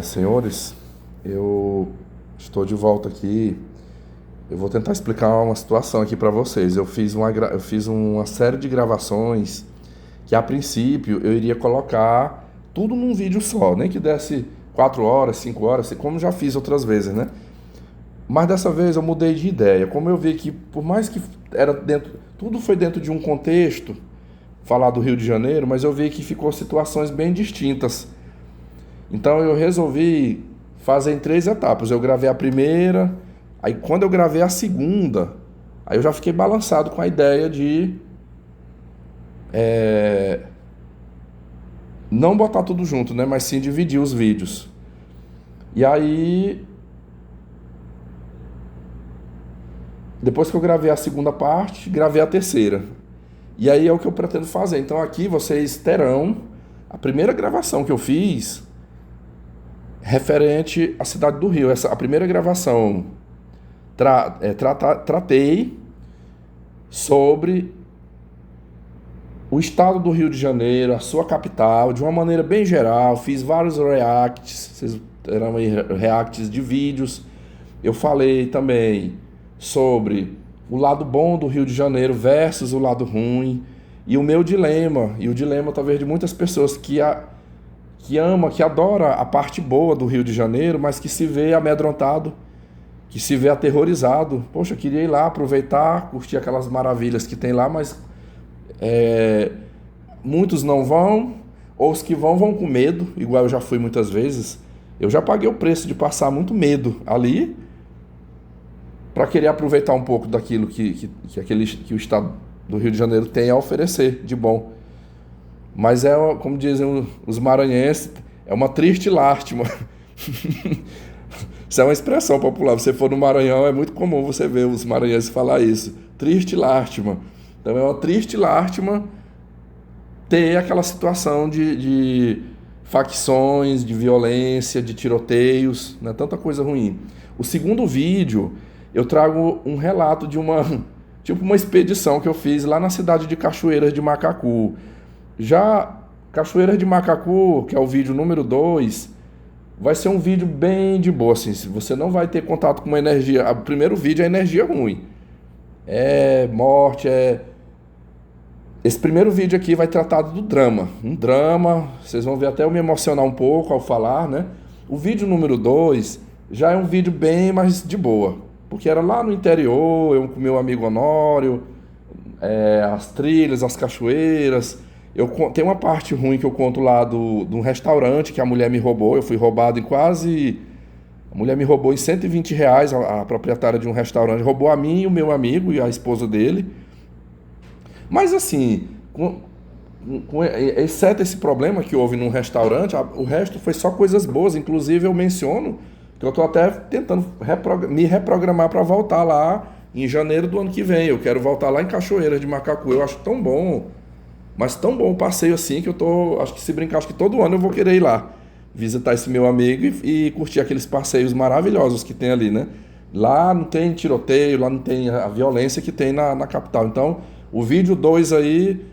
Senhores, eu estou de volta aqui. Eu vou tentar explicar uma situação aqui para vocês. Eu fiz uma série de gravações que, a princípio, eu iria colocar tudo num vídeo só, nem que desse 4 horas, 5 horas, como já fiz outras vezes, né? Mas dessa vez eu mudei de ideia. Como eu vi que, por mais que tudo foi dentro de um contexto, falar do Rio de Janeiro, mas eu vi que ficou situações bem distintas. Então eu resolvi fazer em 3 etapas. Eu gravei a primeira, aí quando eu gravei a segunda, aí eu já fiquei balançado com a ideia de não botar tudo junto, né? Mas sim dividir os vídeos. E aí, depois que eu gravei a segunda parte, gravei a terceira. E aí é o que eu pretendo fazer. Então aqui vocês terão a primeira gravação que eu fiz referente à cidade do Rio. A primeira gravação tratei sobre o estado do Rio de Janeiro, a sua capital, de uma maneira bem geral. Fiz vários reacts, vocês terão aí reacts de vídeos. Eu falei também sobre o lado bom do Rio de Janeiro versus o lado ruim. E o meu dilema, e o dilema talvez de muitas pessoas que ama, que adora a parte boa do Rio de Janeiro, mas que se vê amedrontado, que se vê aterrorizado. Poxa, eu queria ir lá aproveitar, curtir aquelas maravilhas que tem lá, mas muitos não vão, ou os que vão com medo, igual eu já fui muitas vezes. Eu já paguei o preço de passar muito medo ali para querer aproveitar um pouco daquilo que o estado do Rio de Janeiro tem a oferecer de bom. Mas como dizem os maranhenses, é uma triste lástima. Isso é uma expressão popular. Se você for no Maranhão, é muito comum você ver os maranhenses falar isso. Triste lástima. Então é uma triste lástima ter aquela situação de facções, de violência, de tiroteios, né? Tanta coisa ruim. O segundo vídeo, eu trago um relato de uma expedição que eu fiz lá na cidade de Cachoeiras de Macacu. Já Cachoeiras de Macacu, que é o vídeo número 2, vai ser um vídeo bem de boa, assim. Você não vai ter contato com uma energia. O primeiro vídeo é energia ruim. É morte, Esse primeiro vídeo aqui vai tratar do drama. Um drama, vocês vão ver até eu me emocionar um pouco ao falar, né? O vídeo número 2 já é um vídeo bem mais de boa. Porque era lá no interior, eu com meu amigo Honório, as trilhas, as cachoeiras. Tem uma parte ruim que eu conto lá de um restaurante que a mulher me roubou. Eu fui roubado em quase... A mulher me roubou em R$ 120, a proprietária de um restaurante. Roubou a mim e o meu amigo e a esposa dele. Mas assim, exceto esse problema que houve num restaurante, o resto foi só coisas boas. Inclusive eu menciono que eu estou até tentando me reprogramar para voltar lá em janeiro do ano que vem. Eu quero voltar lá em Cachoeiras de Macacu. Eu acho tão bom, mas tão bom o passeio assim, que acho que se brincar, acho que todo ano eu vou querer ir lá visitar esse meu amigo e curtir aqueles passeios maravilhosos que tem ali, né? Lá não tem tiroteio, lá não tem a violência que tem na capital. Então, o vídeo 2 aí,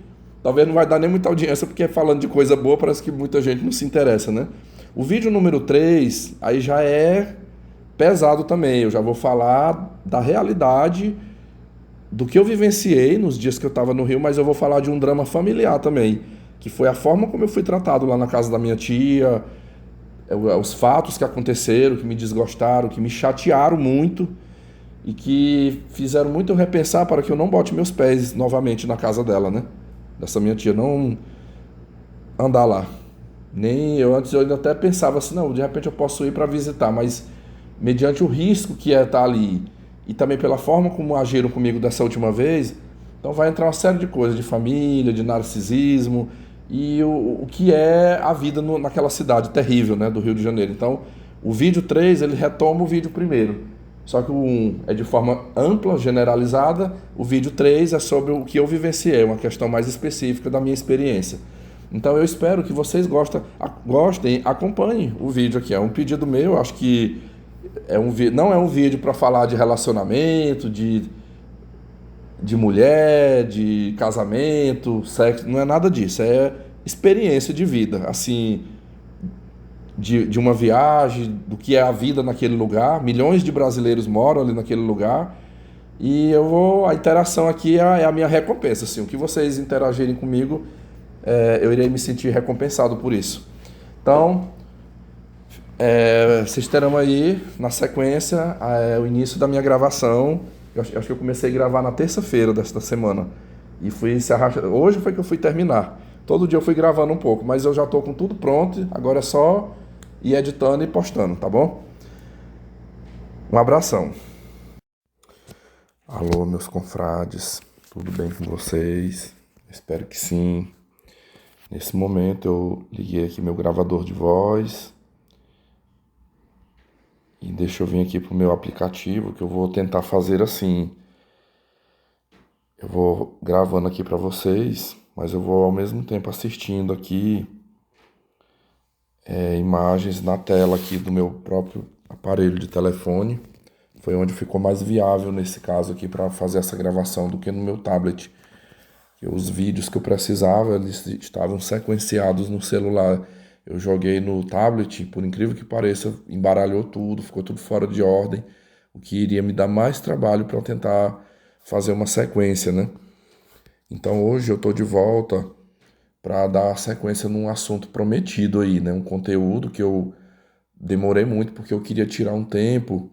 talvez não vai dar nem muita audiência, porque falando de coisa boa, parece que muita gente não se interessa, né? O vídeo número 3, aí já é pesado também. Eu já vou falar da realidade do que eu vivenciei nos dias que eu estava no Rio, mas eu vou falar de um drama familiar também, que foi a forma como eu fui tratado lá na casa da minha tia, os fatos que aconteceram, que me desgostaram, que me chatearam muito e que fizeram muito eu repensar para que eu não bote meus pés novamente na casa dela, né? Dessa minha tia, não andar lá. Antes eu ainda até pensava assim, não, de repente eu posso ir para visitar, mas mediante o risco que é estar ali e também pela forma como agiram comigo dessa última vez, então vai entrar uma série de coisas, de família, de narcisismo e o que é a vida naquela cidade terrível, né, do Rio de Janeiro. Então, o vídeo 3, ele retoma o vídeo primeiro. Só que o 1 é de forma ampla, generalizada, o vídeo 3 é sobre o que eu vivenciei, uma questão mais específica da minha experiência. Então eu espero que vocês gostem, acompanhem o vídeo aqui. É um pedido meu, acho que não é um vídeo para falar de relacionamento, de mulher, de casamento, sexo, não é nada disso. É experiência de vida. Assim, de uma viagem, do que é a vida naquele lugar. Milhões de brasileiros moram ali naquele lugar. E a interação aqui é a minha recompensa. Assim, o que vocês interagirem comigo, eu irei me sentir recompensado por isso. Então, vocês terão aí, na sequência, o início da minha gravação. Acho que eu comecei a gravar na terça-feira desta semana. E fui se arrastando. Hoje foi que eu fui terminar. Todo dia eu fui gravando um pouco, mas eu já estou com tudo pronto. Agora é só ir editando e postando, tá bom? Um abração. Alô, meus confrades. Tudo bem com vocês? Espero que sim. Nesse momento eu liguei aqui meu gravador de voz. E deixa eu vir aqui pro meu aplicativo, que eu vou tentar fazer assim. Eu vou gravando aqui para vocês, mas eu vou ao mesmo tempo assistindo aqui imagens na tela aqui do meu próprio aparelho de telefone. Foi onde ficou mais viável nesse caso aqui para fazer essa gravação do que no meu tablet. Os vídeos que eu precisava, eles estavam sequenciados no celular. Eu joguei no tablet, por incrível que pareça, embaralhou tudo, ficou tudo fora de ordem, o que iria me dar mais trabalho para eu tentar fazer uma sequência, né? Então hoje eu estou de volta para dar sequência num assunto prometido aí, né? Um conteúdo que eu demorei muito porque eu queria tirar um tempo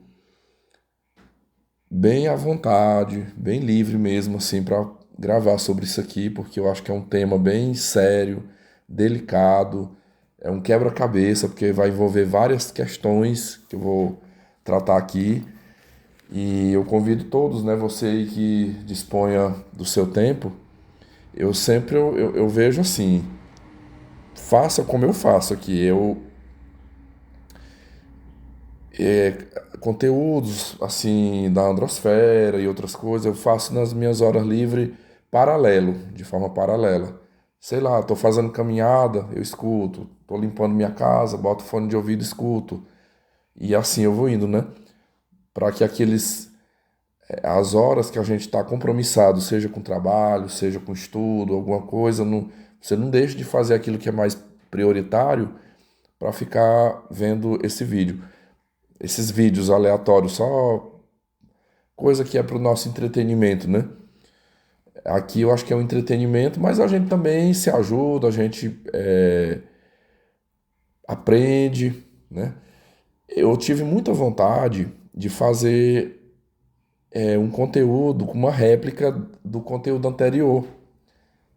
bem à vontade, bem livre mesmo, assim, para gravar sobre isso aqui, porque eu acho que é um tema bem sério, delicado, é um quebra-cabeça, porque vai envolver várias questões que eu vou tratar aqui. E eu convido todos, né, você aí que disponha do seu tempo, eu vejo assim, faça como eu faço aqui, é, conteúdos assim da Androsfera e outras coisas eu faço nas minhas horas livres paralelo, de forma paralela. Sei lá, tô fazendo caminhada, eu escuto, tô limpando minha casa, boto fone de ouvido, escuto. E assim eu vou indo, né? Para que as horas que a gente está compromissado, seja com trabalho, seja com estudo, alguma coisa, você não deixe de fazer aquilo que é mais prioritário para ficar vendo esse vídeo. Esses vídeos aleatórios, só coisa que é para o nosso entretenimento, né? Aqui eu acho que é um entretenimento, mas a gente também se ajuda, a gente aprende, né? Eu tive muita vontade de fazer um conteúdo com uma réplica do conteúdo anterior.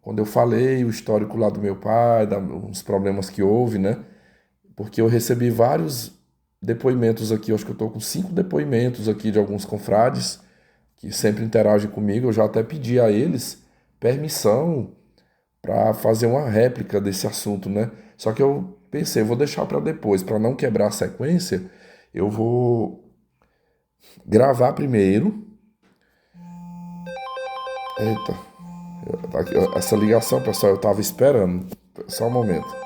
Quando eu falei o histórico lá do meu pai, uns problemas que houve, né? Porque eu recebi vários depoimentos aqui, eu acho que eu estou com 5 depoimentos aqui de alguns confrades que sempre interagem comigo. Eu já até pedi a eles permissão para fazer uma réplica desse assunto, né? Só que eu pensei, vou deixar para depois, para não quebrar a sequência, eu vou gravar primeiro. Eita, essa ligação, pessoal, eu estava esperando. Só um momento.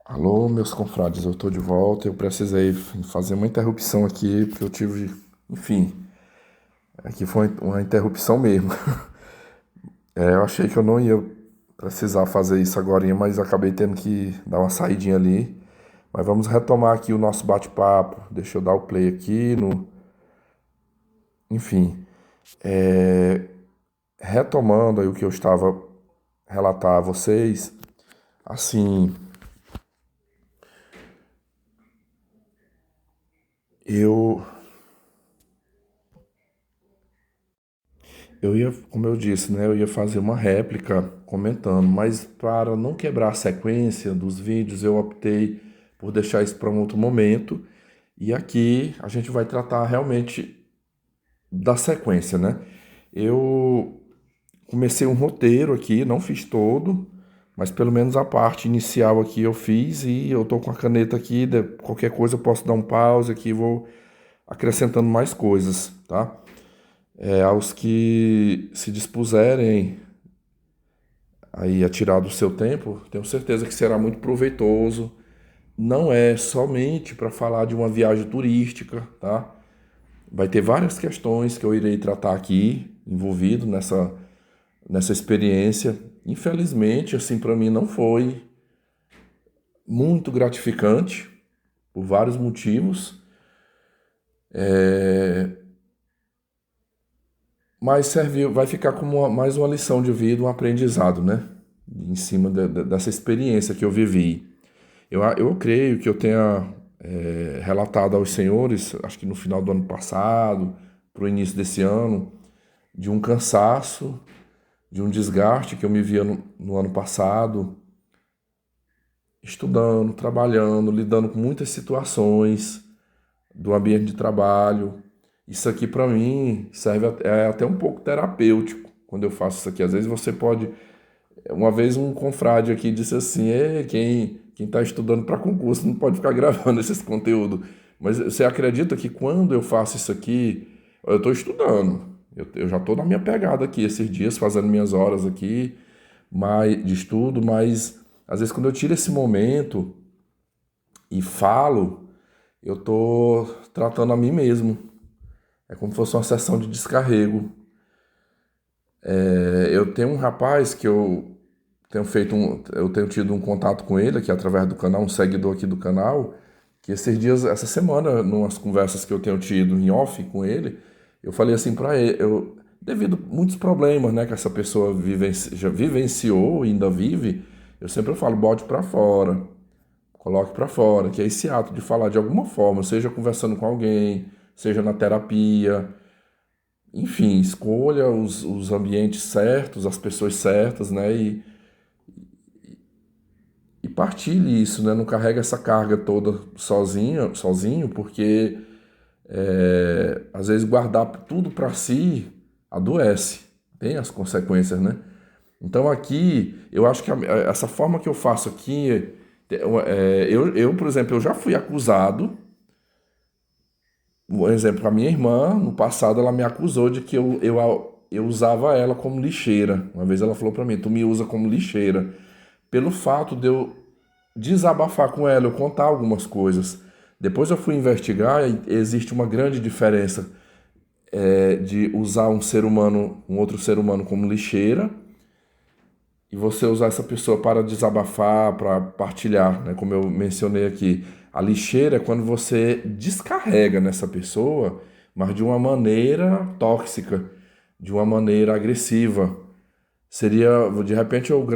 Alô, meus confrades, eu estou de volta. Eu precisei fazer uma interrupção aqui, porque eu tive, enfim, aqui foi uma interrupção mesmo. Eu achei que eu não ia precisar fazer isso agora, mas acabei tendo que dar uma saidinha ali. Mas vamos retomar aqui o nosso bate-papo. Deixa eu dar o play aqui no. Enfim, retomando aí o que eu estava relatar a vocês, assim, eu eu ia, como eu disse, né, eu ia fazer uma réplica comentando, mas para não quebrar a sequência dos vídeos, eu optei por deixar isso para um outro momento. E aqui a gente vai tratar realmente da sequência, né? Eu comecei um roteiro aqui, não fiz todo, mas pelo menos a parte inicial aqui eu fiz e eu tô com a caneta aqui, qualquer coisa eu posso dar um pause aqui e vou acrescentando mais coisas, tá? Aos que se dispuserem aí a tirar do seu tempo, tenho certeza que será muito proveitoso. Não é somente para falar de uma viagem turística, tá? Vai ter várias questões que eu irei tratar aqui, envolvido nessa experiência. Infelizmente, assim, para mim não foi muito gratificante, por vários motivos, é, mas serviu, vai ficar como mais uma lição de vida, um aprendizado, né? Em cima dessa experiência que eu vivi. Eu creio que eu tenha relatado aos senhores, acho que no final do ano passado, para o início desse ano, de um cansaço, de um desgaste que eu me via no ano passado, estudando, trabalhando, lidando com muitas situações do ambiente de trabalho. Isso aqui para mim serve até um pouco terapêutico quando eu faço isso aqui. Às vezes você pode. Uma vez um confrade aqui disse assim: quem está estudando para concurso não pode ficar gravando esses conteúdos. Mas você acredita que quando eu faço isso aqui, eu estou estudando. Eu já estou na minha pegada aqui esses dias, fazendo minhas horas aqui de estudo, mas às vezes quando eu tiro esse momento e falo, eu estou tratando a mim mesmo. É como se fosse uma sessão de descarrego. Eu tenho um rapaz que eu tenho tido um contato com ele aqui através do canal, um seguidor aqui do canal, que esses dias, essa semana, numas conversas que eu tenho tido em off com ele, eu falei assim para ele, devido a muitos problemas, né, que essa pessoa já vivenciou e ainda vive, eu sempre falo, bote para fora, coloque para fora, que é esse ato de falar de alguma forma, seja conversando com alguém, seja na terapia, enfim, escolha os ambientes certos, as pessoas certas, né? E partilhe isso, né? Não carrega essa carga toda sozinho, porque às vezes guardar tudo para si adoece, tem as consequências, né? Então aqui, eu acho que essa forma que eu faço aqui, por exemplo, eu já fui acusado. Um exemplo, a minha irmã, no passado, ela me acusou de que eu usava ela como lixeira. Uma vez ela falou para mim, tu me usa como lixeira. Pelo fato de eu desabafar com ela, eu contar algumas coisas. Depois eu fui investigar e existe uma grande diferença de usar um outro ser humano como lixeira e você usar essa pessoa para desabafar, para partilhar, né? Como eu mencionei aqui, a lixeira é quando você descarrega nessa pessoa, mas de uma maneira tóxica, de uma maneira agressiva. Seria, de repente eu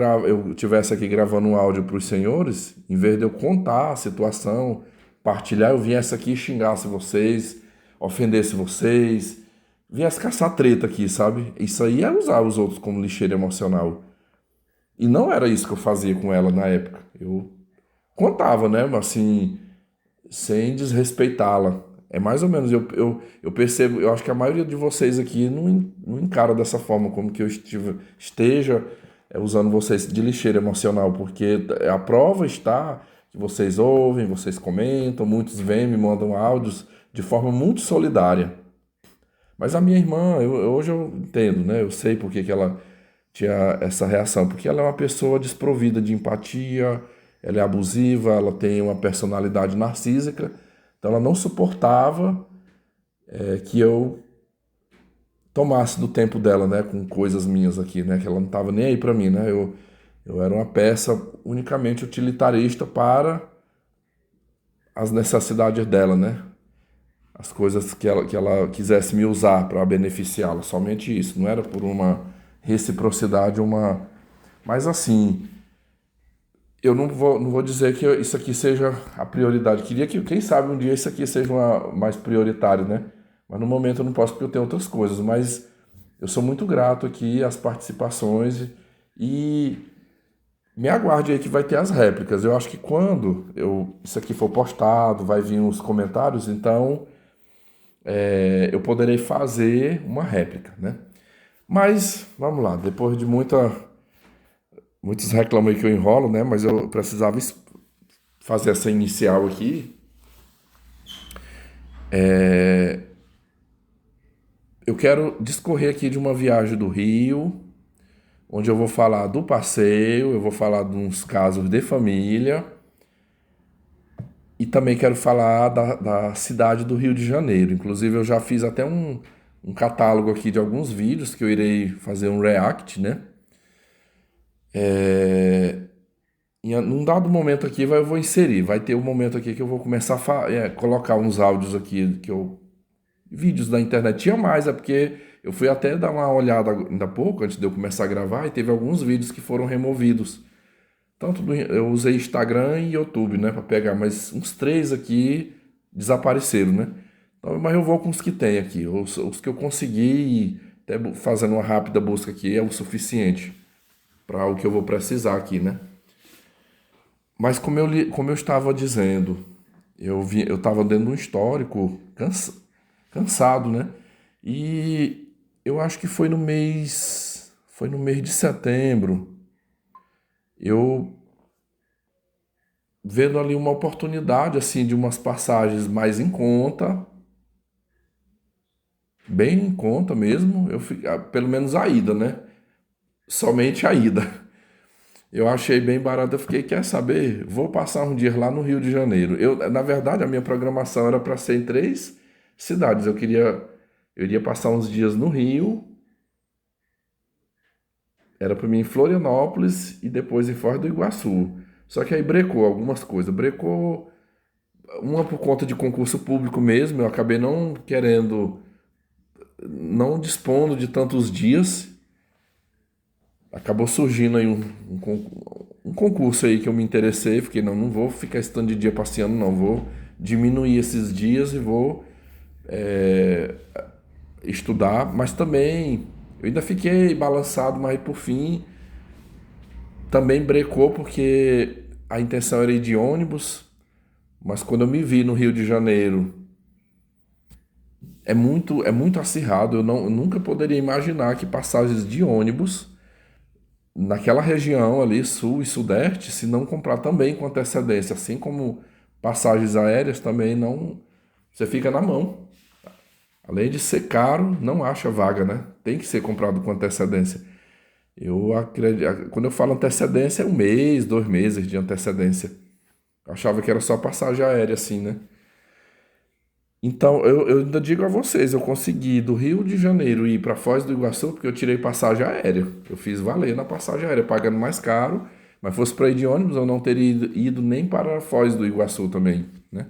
tivesse aqui gravando um áudio para os senhores, em vez de eu contar a situação, partilhar, eu viesse aqui e xingasse vocês, ofendesse vocês, viesse caçar treta aqui, sabe? Isso aí é usar os outros como lixeira emocional. E não era isso que eu fazia com ela na época. Eu contava, né? Mas assim, sem desrespeitá-la. É mais ou menos, eu percebo, eu acho que a maioria de vocês aqui não encara dessa forma, como que esteja usando vocês de lixeira emocional, porque a prova está que vocês ouvem, vocês comentam, muitos vêm, me mandam áudios de forma muito solidária. Mas a minha irmã, hoje eu entendo, né? Eu sei por que que ela tinha essa reação, porque ela é uma pessoa desprovida de empatia, ela é abusiva, ela tem uma personalidade narcísica, então ela não suportava que eu tomasse do tempo dela, né, com coisas minhas aqui, né, que ela não estava nem aí para mim, né, eu era uma peça unicamente utilitarista para as necessidades dela, né, as coisas que ela quisesse me usar para beneficiá-la, somente isso, não era por uma reciprocidade, mas assim, eu não vou dizer que isso aqui seja a prioridade. Queria que, quem sabe, um dia isso aqui seja mais prioritário, né? Mas no momento eu não posso porque eu tenho outras coisas. Mas eu sou muito grato aqui às participações e me aguarde aí que vai ter as réplicas. Eu acho que quando isso aqui for postado, vai vir os comentários, então eu poderei fazer uma réplica, né? Mas vamos lá, depois de muitos reclamam aí que eu enrolo, né? Mas eu precisava fazer essa inicial aqui. Eu quero discorrer aqui de uma viagem do Rio, onde eu vou falar do passeio, eu vou falar de uns casos de família e também quero falar da cidade do Rio de Janeiro. Inclusive, eu já fiz até um catálogo aqui de alguns vídeos que eu irei fazer um react, né? num dado momento aqui eu vou inserir, vai ter um momento aqui que eu vou começar a colocar uns áudios aqui vídeos da internet. Tinha mais, é porque eu fui até dar uma olhada ainda há pouco, antes de eu começar a gravar, e teve alguns vídeos que foram removidos. Eu usei Instagram e YouTube, né, para pegar, mas uns três aqui desapareceram, né? Então, mas eu vou com os que tem aqui, os que eu consegui, até fazendo uma rápida busca aqui, é o suficiente para o que eu vou precisar aqui, né? Mas como eu estava dizendo, eu estava dentro de um histórico cansado, né? E eu acho que foi no mês de setembro, eu vendo ali uma oportunidade assim de umas passagens mais em conta, bem em conta mesmo, pelo menos a ida, né? Somente a ida. Eu achei bem barato, eu fiquei, quer saber? Vou passar um dia lá no Rio de Janeiro. Na verdade, a minha programação era para ser em três cidades. Eu iria passar uns dias no Rio, era para mim em Florianópolis e depois em Foz do Iguaçu. Só que aí brecou algumas coisas. Brecou uma por conta de concurso público mesmo, eu acabei não querendo, não dispondo de tantos dias. Acabou surgindo aí um concurso aí que eu me interessei, fiquei, não vou ficar esse tanto de dia passeando, não, vou diminuir esses dias e vou estudar, mas também eu ainda fiquei balançado, mas por fim também brecou porque a intenção era ir de ônibus, mas quando eu me vi no Rio de Janeiro, é muito acirrado, eu nunca poderia imaginar que passagens de ônibus naquela região ali, sul e sudeste, se não comprar também com antecedência, assim como passagens aéreas também não, você fica na mão. Além de ser caro, não acha vaga, né? Tem que ser comprado com antecedência. Eu acredito, quando eu falo antecedência, é um mês, 2 meses de antecedência. Eu achava que era só passagem aérea, assim, né? Então, eu ainda digo a vocês, eu consegui do Rio de Janeiro ir para Foz do Iguaçu porque eu tirei passagem aérea. Eu fiz valer na passagem aérea, pagando mais caro, mas fosse para ir de ônibus, eu não teria ido nem para Foz do Iguaçu também, né?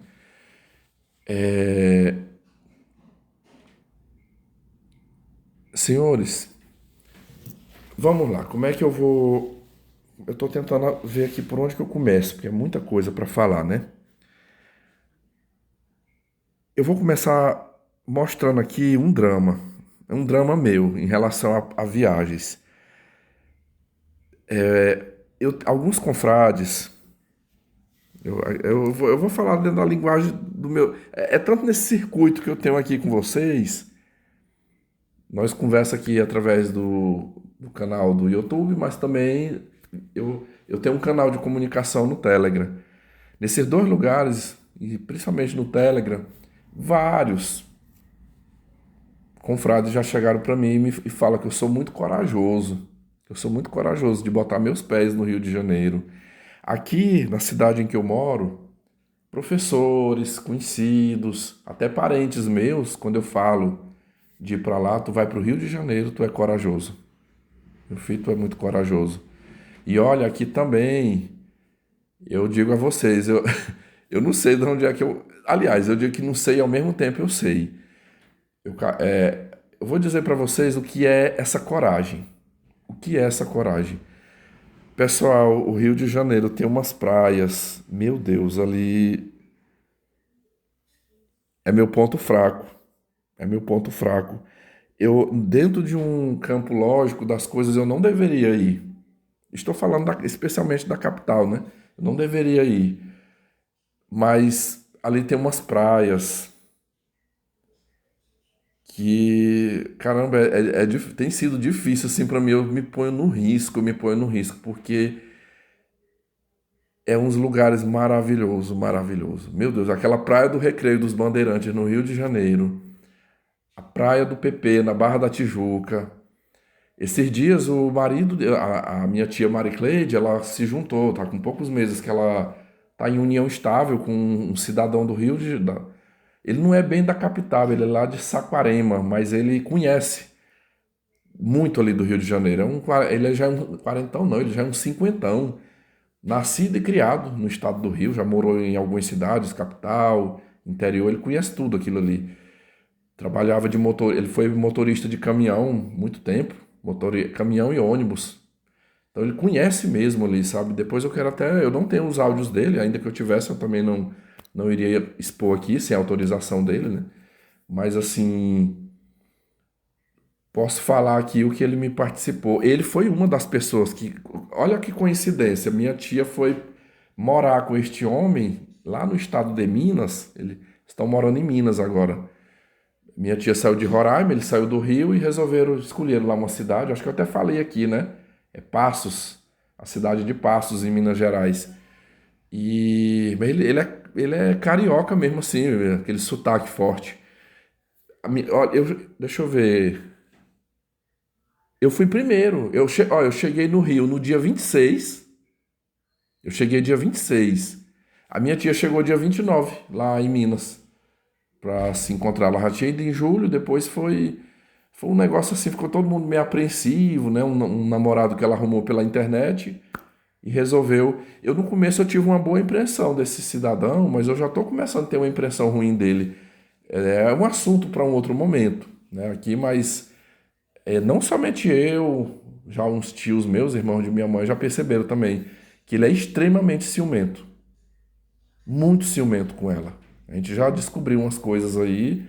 Senhores, vamos lá, como é que eu vou... Eu estou tentando ver aqui por onde que eu começo, porque é muita coisa para falar, né? Eu vou começar mostrando aqui um drama. É um drama meu em relação a viagens. Alguns confrades, eu vou falar dentro da linguagem do meu. É tanto nesse circuito que eu tenho aqui com vocês. Nós conversa aqui através do canal do YouTube, mas também eu tenho um canal de comunicação no Telegram. Nesses dois lugares, e principalmente no Telegram, vários confrades já chegaram para mim e falam que eu sou muito corajoso. Eu sou muito corajoso de botar meus pés no Rio de Janeiro. Aqui, na cidade em que eu moro, professores, conhecidos, até parentes meus, quando eu falo de ir para lá, tu vai para o Rio de Janeiro, tu é corajoso. Meu filho, tu é muito corajoso. E olha, aqui também, eu digo a vocês, eu não sei de onde é que eu. Aliás, eu digo que não sei e ao mesmo tempo eu sei. Eu vou dizer para vocês o que é essa coragem. O que é essa coragem? Pessoal, o Rio de Janeiro tem umas praias, meu Deus, ali é meu ponto fraco. É meu ponto fraco. Dentro de um campo lógico das coisas, eu não deveria ir. Estou falando especialmente da capital, né? Eu não deveria ir. Mas ali tem umas praias que, caramba, tem sido difícil assim para mim. Eu me ponho no risco, porque é uns lugares maravilhoso, maravilhoso. Meu Deus, aquela praia do Recreio dos Bandeirantes no Rio de Janeiro, a praia do PP na Barra da Tijuca. Esses dias o marido, a minha tia Maricleide, ela se juntou, tá com poucos meses que ela tá em união estável com um cidadão do ele não é bem da capital, ele é lá de Saquarema, mas ele conhece muito ali do Rio de Janeiro. Ele já é um quarentão, não, ele já é um cinquentão. Nascido e criado no estado do Rio, já morou em algumas cidades, capital, interior, ele conhece tudo aquilo ali. Trabalhava de motor, ele foi motorista de caminhão muito tempo, caminhão e ônibus. Então ele conhece mesmo ali, sabe? Depois eu quero até, eu não tenho os áudios dele, ainda que eu tivesse, eu também não iria expor aqui sem autorização dele, né? Mas assim, posso falar aqui o que ele me participou. Ele foi uma das pessoas que, olha que coincidência, minha tia foi morar com este homem lá no estado de Minas. Eles estão morando em Minas agora. Minha tia saiu de Roraima, ele saiu do Rio e resolveram escolher lá uma cidade. Acho que eu até falei aqui, né? É Passos, a cidade de Passos, em Minas Gerais. Mas ele é carioca mesmo assim, aquele sotaque forte. Olha, deixa eu ver. Eu fui primeiro. Ó, eu cheguei no Rio no dia 26. Eu cheguei dia 26. A minha tia chegou dia 29 lá em Minas, pra se encontrar. Ela já tinha ido em julho, depois foi um negócio assim, ficou todo mundo meio apreensivo, né? Um namorado que ela arrumou pela internet e resolveu. Eu no começo eu tive uma boa impressão desse cidadão, mas eu já estou começando a ter uma impressão ruim dele. É um assunto para um outro momento, né? Aqui, mas não somente eu, já uns tios meus, irmãos de minha mãe, já perceberam também que ele é extremamente ciumento, muito ciumento com ela. A gente já descobriu umas coisas aí,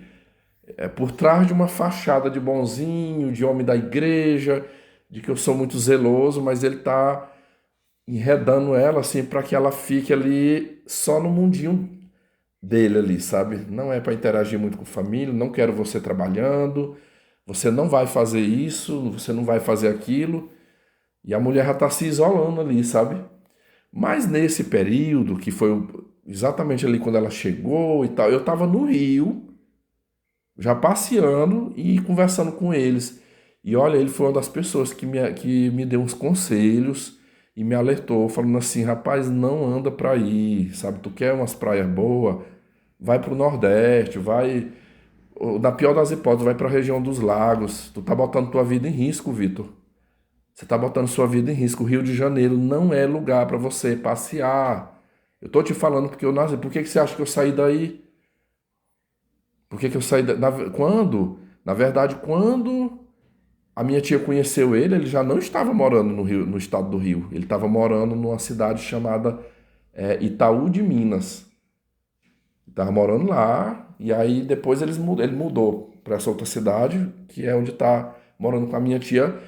por trás de uma fachada de bonzinho, de homem da igreja, de que eu sou muito zeloso, mas ele tá enredando ela assim para que ela fique ali só no mundinho dele ali, sabe? Não é para interagir muito com família, não quero você trabalhando, você não vai fazer isso, você não vai fazer aquilo, e a mulher já tá se isolando ali, sabe? Mas nesse período, que foi exatamente ali quando ela chegou e tal, eu tava no Rio, já passeando e conversando com eles. E olha, ele foi uma das pessoas que me deu uns conselhos e me alertou, falando assim, rapaz, não anda pra aí, sabe? Tu quer umas praias boas? Vai pro Nordeste, vai, ou, na pior das hipóteses, vai pra região dos lagos. Tu tá botando tua vida em risco, Vitor. Você tá botando sua vida em risco. O Rio de Janeiro não é lugar pra você passear. Eu tô te falando porque eu nasci. Por que que você acha que eu saí daí? Por que que eu saí quando? Na verdade, quando a minha tia conheceu ele, ele já não estava morando no Rio, no estado do Rio. Ele estava morando numa cidade chamada Itaú de Minas. Estava morando lá, e aí depois ele mudou para essa outra cidade, que é onde está morando com a minha tia.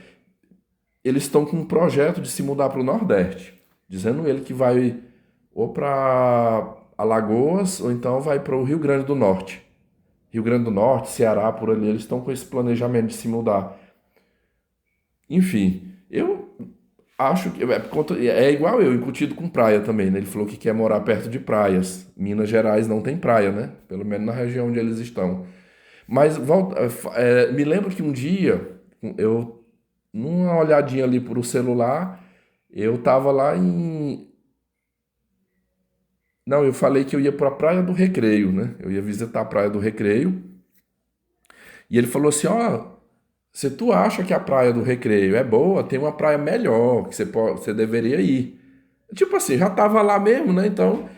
Eles estão com um projeto de se mudar para o Nordeste, dizendo ele que vai ou para Alagoas, ou então vai para o Rio Grande do Norte. Rio Grande do Norte, Ceará, por ali, eles estão com esse planejamento de se mudar. Enfim, eu acho que é igual eu, incutido com praia também, né? Ele falou que quer morar perto de praias. Minas Gerais não tem praia, né? Pelo menos na região onde eles estão. Mas me lembro que um dia, eu, numa olhadinha ali pro celular, eu tava lá em. Não, eu falei que eu ia para a Praia do Recreio, né? Eu ia visitar a Praia do Recreio. E ele falou assim: ó, se tu acha que a Praia do Recreio é boa, tem uma praia melhor que você deveria ir. Tipo assim, já tava lá mesmo, né? Então,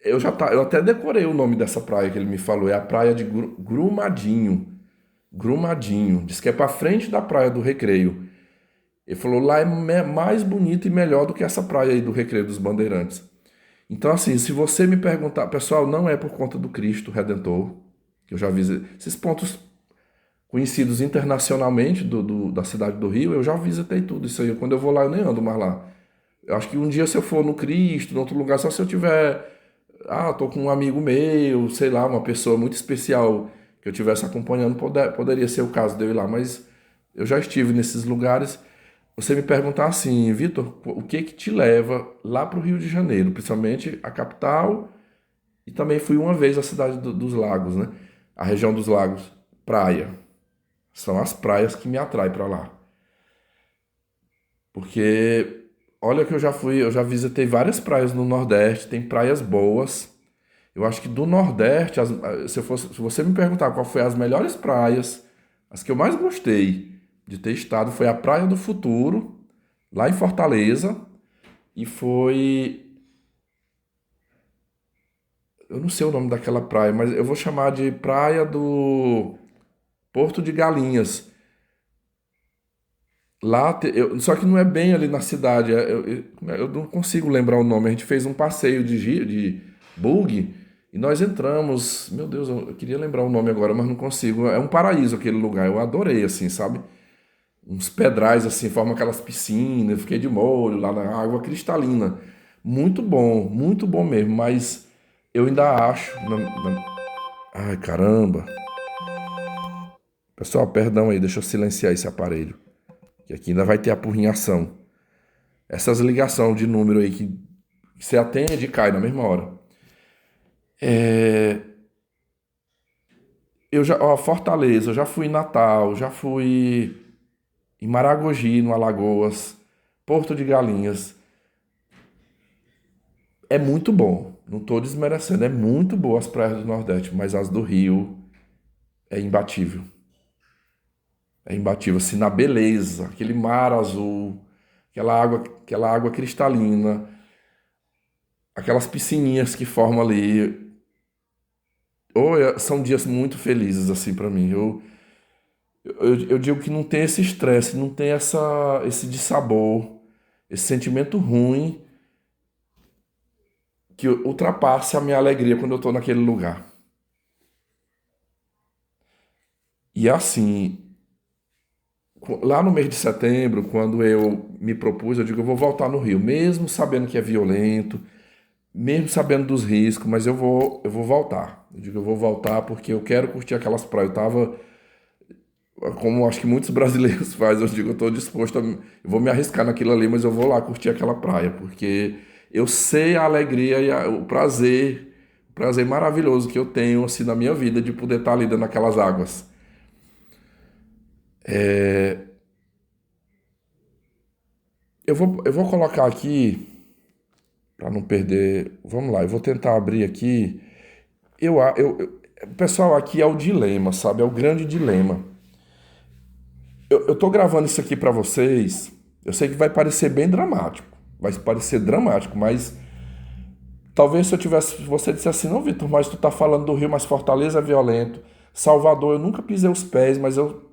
eu até decorei o nome dessa praia que ele me falou. É a praia de Grumadinho. Grumadinho. Diz que é pra frente da Praia do Recreio. Ele falou, lá é mais bonito e melhor do que essa praia aí do Recreio dos Bandeirantes. Então, assim, se você me perguntar, pessoal, não é por conta do Cristo Redentor, que eu já vi esses pontos conhecidos internacionalmente da cidade do Rio, eu já visitei tudo isso aí. Quando eu vou lá, eu nem ando mais lá. Eu acho que um dia, se eu for no Cristo, em outro lugar, só se eu tiver. Ah, tô com um amigo meu, sei lá, uma pessoa muito especial que eu estivesse acompanhando, poderia ser o caso de eu ir lá. Mas eu já estive nesses lugares. Você me perguntar assim, Vitor, o que que te leva lá para o Rio de Janeiro, principalmente a capital, e também fui uma vez à cidade dos Lagos, né? A região dos Lagos, praia. São as praias que me atraem para lá. Porque olha que eu já visitei várias praias no Nordeste, tem praias boas. Eu acho que do Nordeste, se você me perguntar qual foi as melhores praias, as que eu mais gostei de ter estado foi a Praia do Futuro, lá em Fortaleza, e foi. Eu não sei o nome daquela praia, mas eu vou chamar de Praia do Porto de Galinhas. Lá, só que não é bem ali na cidade. Eu não consigo lembrar o nome. A gente fez um passeio de bug e nós entramos. Meu Deus, eu queria lembrar o nome agora, mas não consigo. É um paraíso aquele lugar. Eu adorei, assim, sabe? Uns pedrais assim, formam aquelas piscinas. Eu fiquei de molho lá na água cristalina. Muito bom mesmo. Mas eu ainda acho. Ai, caramba. Pessoal, perdão aí, deixa eu silenciar esse aparelho. Que aqui ainda vai ter apurrinhação. Essas ligações de número aí que você atende e cai na mesma hora. Eu já, ó, Fortaleza, eu já fui em Natal, já fui em Maragogi, no Alagoas, Porto de Galinhas. É muito bom. Não estou desmerecendo, é muito boa as praias do Nordeste, mas as do Rio é imbatível. É imbatível, assim, na beleza, aquele mar azul, aquela água cristalina, aquelas piscininhas que formam ali. São dias muito felizes, assim, para mim. Eu digo que não tem esse estresse, não tem esse dissabor, esse sentimento ruim que ultrapasse a minha alegria quando eu estou naquele lugar. E assim, lá no mês de setembro, quando eu me propus, eu digo, eu vou voltar no Rio, mesmo sabendo que é violento, mesmo sabendo dos riscos, mas eu vou voltar. Eu digo, eu vou voltar porque eu quero curtir aquelas praias. Eu tava, como acho que muitos brasileiros fazem, eu digo, eu estou disposto eu vou me arriscar naquilo ali, mas eu vou lá curtir aquela praia, porque eu sei a alegria e o prazer maravilhoso que eu tenho assim na minha vida de poder estar ali dentro daquelas águas. Eu vou colocar aqui para não perder. Vamos lá, eu vou tentar abrir aqui. Pessoal, aqui é o dilema, sabe? É o grande dilema. Eu tô gravando isso aqui para vocês. Eu sei que vai parecer bem dramático, vai parecer dramático, mas talvez se eu tivesse, se você dissesse assim, não, Vitor, mas tu tá falando do Rio, mas Fortaleza é violento. Salvador, eu nunca pisei os pés, mas eu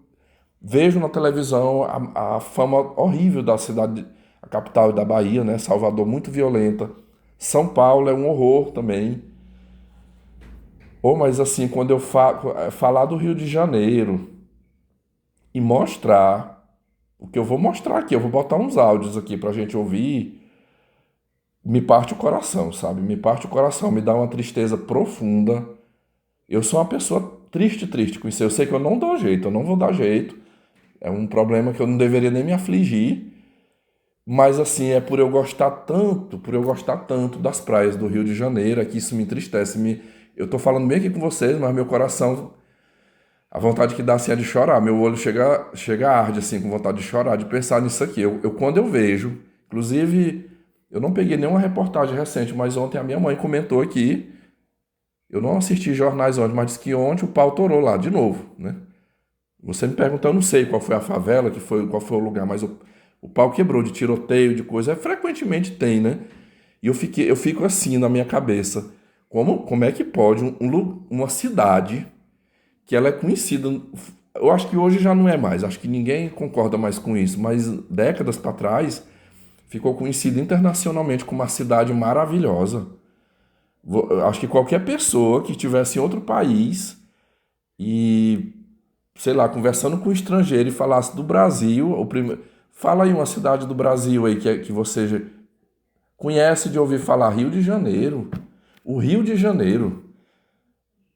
vejo na televisão a fama horrível da cidade, a capital da Bahia, né? Salvador, muito violenta. São Paulo é um horror também. Ou, mas assim, quando eu falar do Rio de Janeiro e mostrar o que eu vou mostrar aqui, eu vou botar uns áudios aqui pra gente ouvir, me parte o coração, sabe? Me parte o coração, me dá uma tristeza profunda. Eu sou uma pessoa triste, triste com isso. Eu sei que eu não dou jeito, eu não vou dar jeito. É um problema que eu não deveria nem me afligir. Mas assim, é por eu gostar tanto das praias do Rio de Janeiro, é que isso me entristece. Eu tô falando bem aqui com vocês, mas meu coração, a vontade que dá assim é de chorar. Meu olho chega a arde assim, com vontade de chorar, de pensar nisso aqui. Quando eu vejo, inclusive, eu não peguei nenhuma reportagem recente, mas ontem a minha mãe comentou aqui. Eu não assisti jornais ontem, mas disse que ontem o pau torou lá, de novo, né? Você me perguntou, eu não sei qual foi a favela, qual foi o lugar, mas o pau quebrou de tiroteio, de coisa. Frequentemente tem, né? E eu fico assim na minha cabeça. Como é que pode uma cidade que ela é conhecida. Eu acho que hoje já não é mais, acho que ninguém concorda mais com isso, mas décadas para trás ficou conhecida internacionalmente como uma cidade maravilhosa. Eu acho que qualquer pessoa que estivesse em outro país e, sei lá, conversando com um estrangeiro e falasse do Brasil, fala aí uma cidade do Brasil aí que você conhece de ouvir falar Rio de Janeiro. O Rio de Janeiro.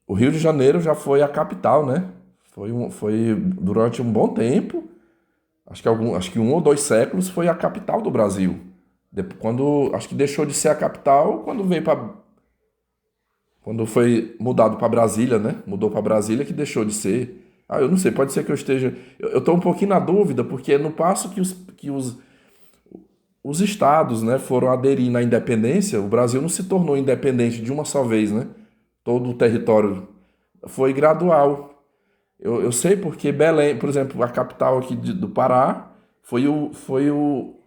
O Rio de Janeiro já foi a capital, né? Foi durante um bom tempo, acho que um ou dois séculos, foi a capital do Brasil. Acho que deixou de ser a capital quando foi mudado para Brasília, né? Mudou para Brasília que deixou de ser. Ah, eu não sei, pode ser que eu esteja. Eu estou um pouquinho na dúvida, porque no passo os estados, né, foram aderir na independência, o Brasil não se tornou independente de uma só vez, né? Todo o território foi gradual. Eu sei porque Belém, por exemplo, a capital aqui do Pará, foi o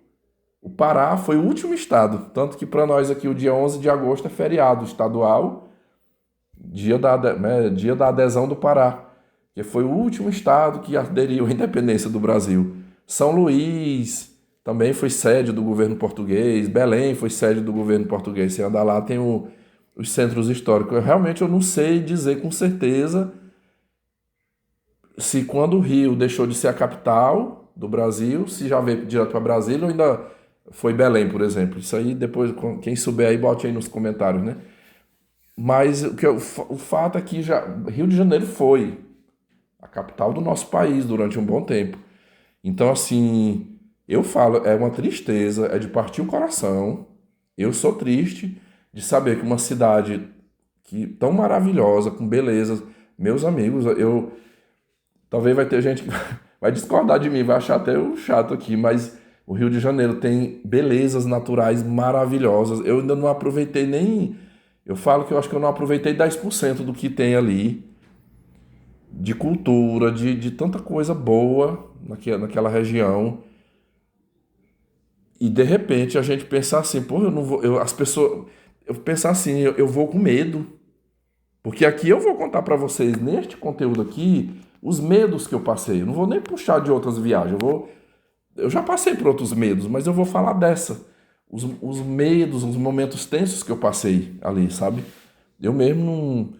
O Pará foi o último estado, tanto que para nós aqui o dia 11 de agosto é feriado estadual, dia da adesão do Pará, que foi o último estado que aderiu à independência do Brasil. São Luís também foi sede do governo português, Belém foi sede do governo português. Você anda lá, tem os centros históricos. Eu não sei dizer com certeza se quando o Rio deixou de ser a capital do Brasil, se já veio direto para Brasília ou ainda foi Belém, por exemplo. Isso aí depois, quem souber aí, bote aí nos comentários, né? Mas o fato é que Rio de Janeiro foi a capital do nosso país durante um bom tempo. Então, assim, eu falo, é uma tristeza, é de partir o coração. Eu sou triste de saber que uma cidade que tão maravilhosa, com belezas, meus amigos, talvez vai ter gente que vai discordar de mim, vai achar até eu chato aqui, mas o Rio de Janeiro tem belezas naturais maravilhosas. Eu ainda não aproveitei nem. Eu falo que eu acho que eu não aproveitei 10% do que tem ali de cultura, de tanta coisa boa naquela região. E de repente a gente pensar assim, pô, eu não vou. As pessoas. Eu pensar assim, eu vou com medo. Porque aqui eu vou contar para vocês, neste conteúdo aqui, os medos que eu passei. Eu não vou nem puxar de outras viagens. Eu já passei por outros medos, mas eu vou falar dessa. Os medos, os momentos tensos que eu passei ali, sabe? Eu mesmo não.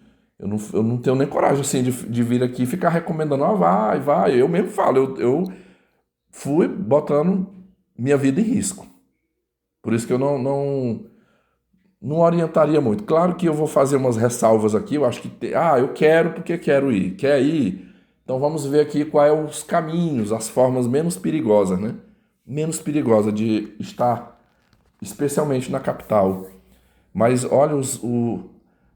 Eu não tenho nem coragem assim de vir aqui e ficar recomendando, vai, vai. Eu mesmo falo, eu fui botando minha vida em risco. Por isso que eu não orientaria muito. Claro que eu vou fazer umas ressalvas aqui. Eu acho que, eu quero porque quero ir. Quer ir? Então vamos ver aqui quais são os caminhos, as formas menos perigosas, né? Menos perigosa de estar, especialmente na capital. Mas olha,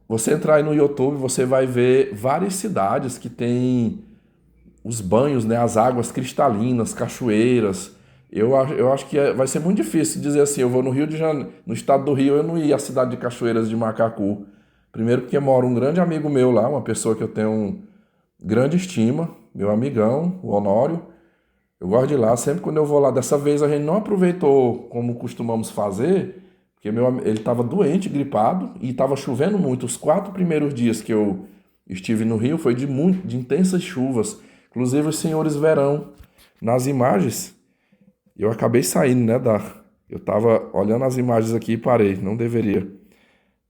você entrar aí no YouTube, você vai ver várias cidades que têm os banhos, né? As águas cristalinas, cachoeiras. Eu acho que vai ser muito difícil dizer assim, eu vou no Rio de Janeiro, no estado do Rio, eu não ia à cidade de Cachoeiras de Macacu. Primeiro porque mora um grande amigo meu lá, uma pessoa que eu tenho grande estima, meu amigão, o Honório. Eu gosto de ir lá, sempre quando eu vou lá. Dessa vez a gente não aproveitou como costumamos fazer, porque ele estava doente, gripado, e estava chovendo muito. Os 4 primeiros dias que eu estive no Rio foi de intensas chuvas, inclusive os senhores verão. Nas imagens, eu acabei saindo, né, eu estava olhando as imagens aqui e parei, não deveria.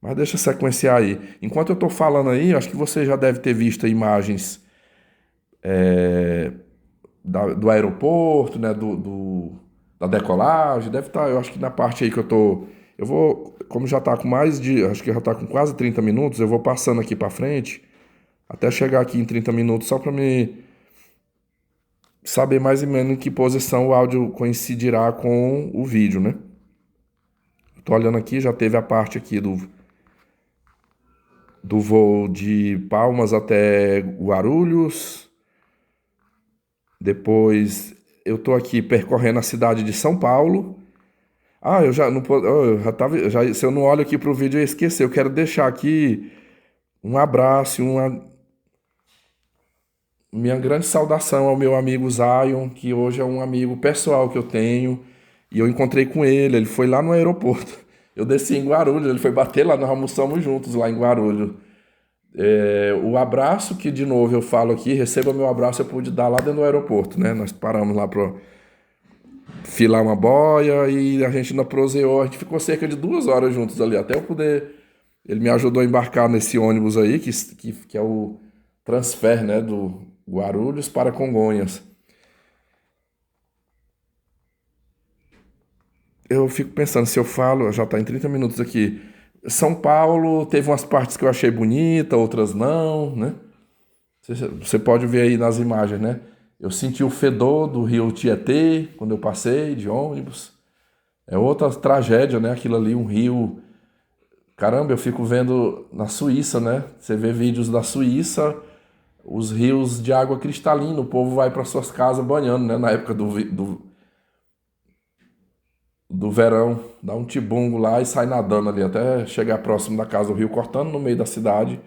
Mas deixa eu sequenciar aí. Enquanto eu estou falando aí, acho que você já deve ter visto imagens do aeroporto, né, da decolagem, deve estar, eu acho que na parte aí que eu vou, como já está com acho que já está com quase 30 minutos, eu vou passando aqui para frente, até chegar aqui em 30 minutos, só para me saber mais ou menos em que posição o áudio coincidirá com o vídeo, né? Tô olhando aqui, já teve a parte aqui do voo de Palmas até Guarulhos. Depois eu tô aqui percorrendo a cidade de São Paulo. Eu já não eu já tava, se eu não olho aqui pro vídeo eu esqueci. Eu quero deixar aqui um abraço, minha grande saudação ao meu amigo Zion, que hoje é um amigo pessoal que eu tenho. E eu encontrei com ele foi lá no aeroporto. Eu desci em Guarulhos, ele foi bater lá, nós almoçamos juntos lá em Guarulhos. O abraço que, de novo, eu falo aqui, receba meu abraço, eu pude dar lá dentro do aeroporto, né? Nós paramos lá para filar uma boia e a gente ainda proseou, a gente ficou cerca de 2 horas juntos ali, até eu poder... Ele me ajudou a embarcar nesse ônibus aí, que é o transfer, né, do Guarulhos para Congonhas. Eu fico pensando, se eu falo, já está em 30 minutos aqui. São Paulo teve umas partes que eu achei bonita, outras não, né? Você pode ver aí nas imagens, né? Eu senti o fedor do rio Tietê quando eu passei de ônibus. É outra tragédia, né? Aquilo ali, um rio. Caramba, eu fico vendo na Suíça, né? Você vê vídeos da Suíça, os rios de água cristalina, o povo vai para suas casas banhando, né? Na época do verão, dá um tibungo lá e sai nadando ali até chegar próximo da casa do rio, cortando no meio da cidade,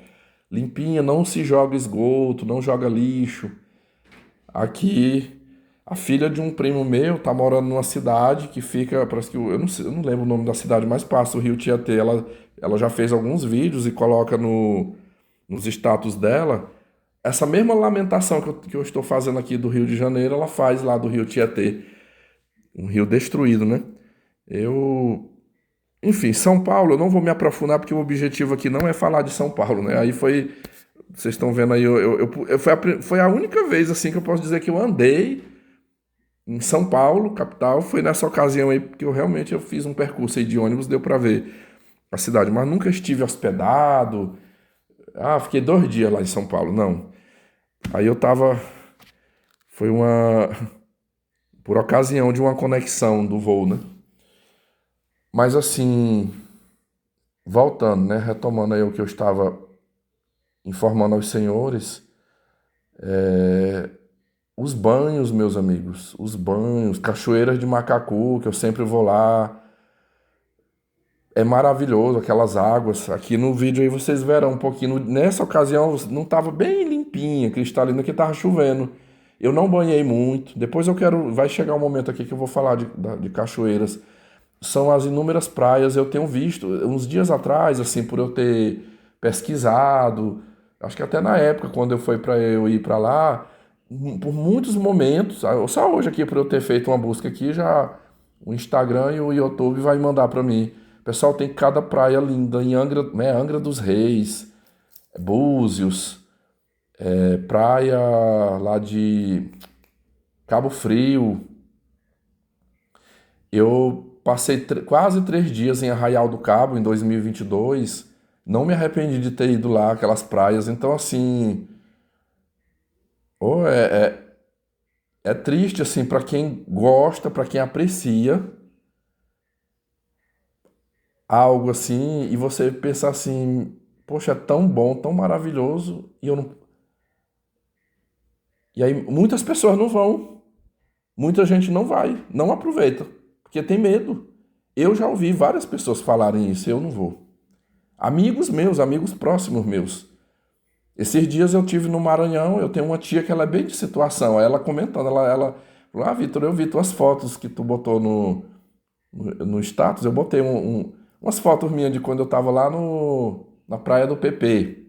limpinha, não se joga esgoto, não joga lixo. Aqui A filha de um primo meu tá morando numa cidade que fica, parece que eu não sei, eu não lembro o nome da cidade, mas passa o Rio Tietê. Ela já fez alguns vídeos e coloca nos status dela. Essa mesma lamentação que eu estou fazendo aqui do Rio de Janeiro, ela faz lá do Rio Tietê, um rio destruído, né? Eu, enfim, São Paulo, eu não vou me aprofundar porque o objetivo aqui não é falar de São Paulo, né? Aí foi, vocês estão vendo aí, foi a única vez assim que eu posso dizer que eu andei em São Paulo, capital. Foi nessa ocasião aí que eu fiz um percurso aí de ônibus, deu para ver a cidade, mas nunca estive hospedado. Ah, fiquei 2 dias lá em São Paulo, não. Aí eu tava, foi uma, por ocasião de uma conexão do voo, né? Mas assim, voltando, né, retomando aí o que eu estava informando aos senhores, os banhos, meus amigos, os banhos, cachoeiras de Macacu, que eu sempre vou lá, é maravilhoso aquelas águas. Aqui no vídeo aí vocês verão um pouquinho. Nessa ocasião não estava bem limpinha, cristalina, que estava chovendo. Eu não banhei muito. Depois vai chegar um momento aqui que eu vou falar de cachoeiras. São as inúmeras praias. Eu tenho visto, uns dias atrás, assim, por eu ter pesquisado, acho que até na época, quando foi para eu ir para lá, por muitos momentos, só hoje aqui, por eu ter feito uma busca aqui, já o Instagram e o YouTube vai mandar para mim. O pessoal tem cada praia linda em Angra, né, Angra dos Reis, Búzios, praia lá de Cabo Frio. Eu passei quase 3 dias em Arraial do Cabo em 2022. Não me arrependi de ter ido lá, aquelas praias. Então, assim, oh, é triste, assim, para quem gosta, para quem aprecia algo assim, e você pensar assim, poxa, é tão bom, tão maravilhoso, e eu não. E aí muitas pessoas não vão, muita gente não vai, não aproveita, porque tem medo. Eu já ouvi várias pessoas falarem isso, eu não vou. Amigos meus, amigos próximos meus. Esses dias eu tive no Maranhão, eu tenho uma tia que ela é bem de situação, aí ela comentando, ela falou, ah, Vitor, eu vi tuas fotos que tu botou no status, eu botei umas fotos minhas de quando eu tava lá na praia do PP.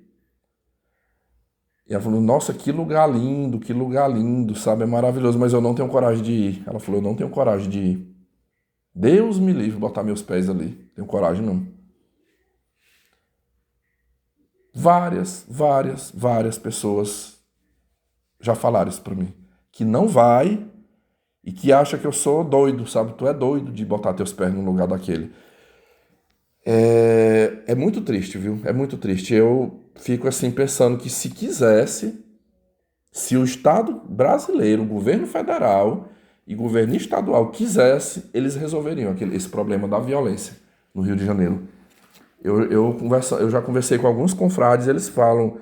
E ela falou, nossa, que lugar lindo, sabe? É maravilhoso, mas eu não tenho coragem de ir. Ela falou, eu não tenho coragem de ir. Deus me livre botar meus pés ali. Tenho coragem não. Várias pessoas já falaram isso pra mim. Que não vai e que acha que eu sou doido, sabe? Tu é doido de botar teus pés no lugar daquele. É muito triste, viu? É muito triste. Eu fico assim pensando que se quisesse, se o Estado brasileiro, o governo federal e governo estadual quisesse, eles resolveriam esse problema da violência no Rio de Janeiro. Eu já conversei com alguns confrades, eles falam.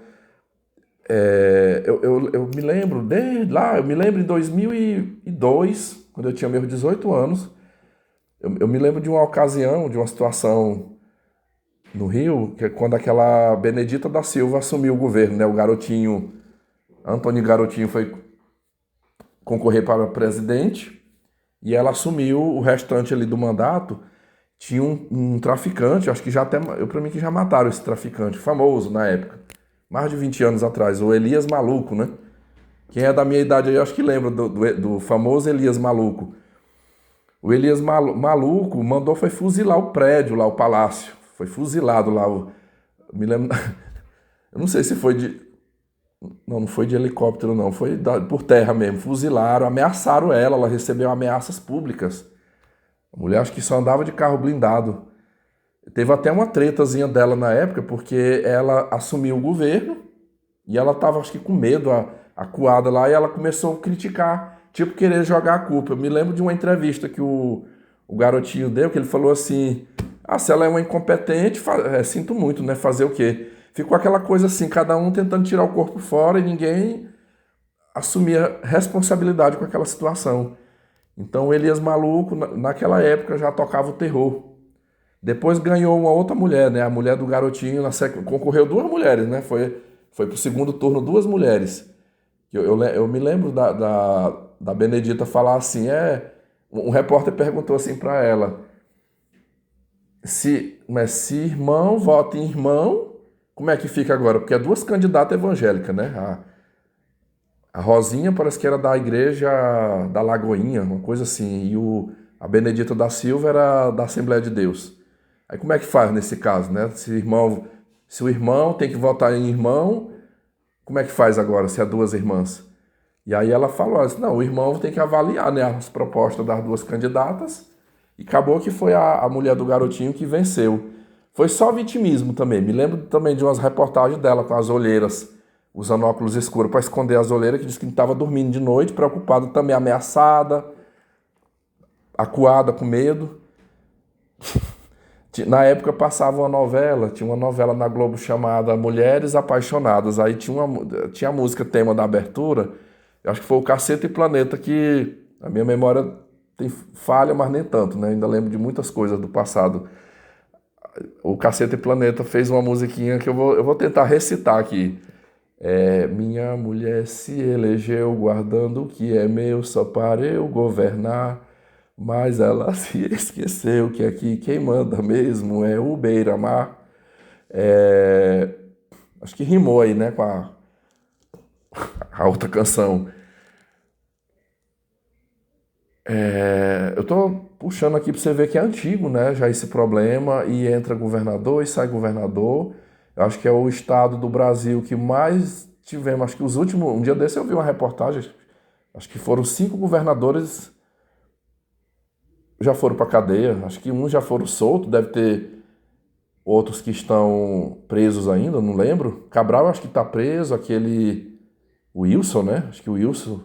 Eu me lembro, desde lá, eu me lembro em 2002, quando eu tinha meus 18 anos, eu me lembro de uma ocasião, de uma situação no Rio, que é quando aquela Benedita da Silva assumiu o governo, né? O garotinho, Antônio Garotinho foi concorrer para presidente e ela assumiu o restante ali do mandato. Tinha um traficante, acho que já até, eu para mim que já mataram esse traficante, famoso na época, mais de 20 anos atrás, o Elias Maluco, né? Quem é da minha idade aí, acho que lembra do famoso Elias Maluco. O Elias Maluco mandou foi fuzilar o prédio lá, o palácio. Foi fuzilado lá. Me lembro. Eu não sei se foi de. Não, não foi de helicóptero, não. Foi por terra mesmo. Fuzilaram, ameaçaram ela recebeu ameaças públicas. A mulher acho que só andava de carro blindado. Teve até uma tretazinha dela na época, porque ela assumiu o governo e ela estava, acho que, com medo, acuada lá, e ela começou a criticar, tipo, querer jogar a culpa. Eu me lembro de uma entrevista que o garotinho deu, que ele falou assim, ah, se ela é uma incompetente, sinto muito, né? Fazer o quê? Ficou aquela coisa assim, cada um tentando tirar o corpo fora e ninguém assumia responsabilidade com aquela situação. Então o Elias Maluco, naquela época, já tocava o terror. Depois ganhou uma outra mulher, né? A mulher do garotinho, concorreu 2 mulheres, né? Foi pro segundo turno 2 mulheres. Eu me lembro da Benedita falar assim, um repórter perguntou assim para ela, se irmão vota em irmão, como é que fica agora? Porque é duas candidatas evangélicas, né? A Rosinha parece que era da igreja da Lagoinha, uma coisa assim, e a Benedita da Silva era da Assembleia de Deus. Aí como é que faz nesse caso, né? Se o irmão tem que votar em irmão, como é que faz agora, se é duas irmãs? E aí ela falou assim, não, o irmão tem que avaliar, né, as propostas das duas candidatas, e acabou que foi a mulher do garotinho que venceu. Foi só vitimismo também. Me lembro também de umas reportagens dela com as olheiras, usando óculos escuros para esconder as olheiras, que disse que estava dormindo de noite, preocupada também, ameaçada, acuada, com medo. Na época passava uma novela, tinha uma novela na Globo chamada Mulheres Apaixonadas. Aí tinha a música tema da abertura, eu acho que foi o Caceta e Planeta, que a minha memória tem falha, mas nem tanto, né? Ainda lembro de muitas coisas do passado. O Caceta e Planeta fez uma musiquinha que eu vou tentar recitar aqui. Minha mulher se elegeu guardando o que é meu só para eu governar, mas ela se esqueceu que aqui quem manda mesmo é o Beira-Mar. Acho que rimou aí, né, com a outra canção. Eu tô puxando aqui para você ver que é antigo, né, já esse problema, e entra governador e sai governador. Eu acho que é o estado do Brasil que mais tivemos, acho que os últimos, um dia desse eu vi uma reportagem, acho que foram 5 governadores já foram para cadeia, acho que uns já foram soltos, deve ter outros que estão presos ainda, não lembro. Cabral acho que está preso, aquele Wilson, né? Acho que o Wilson,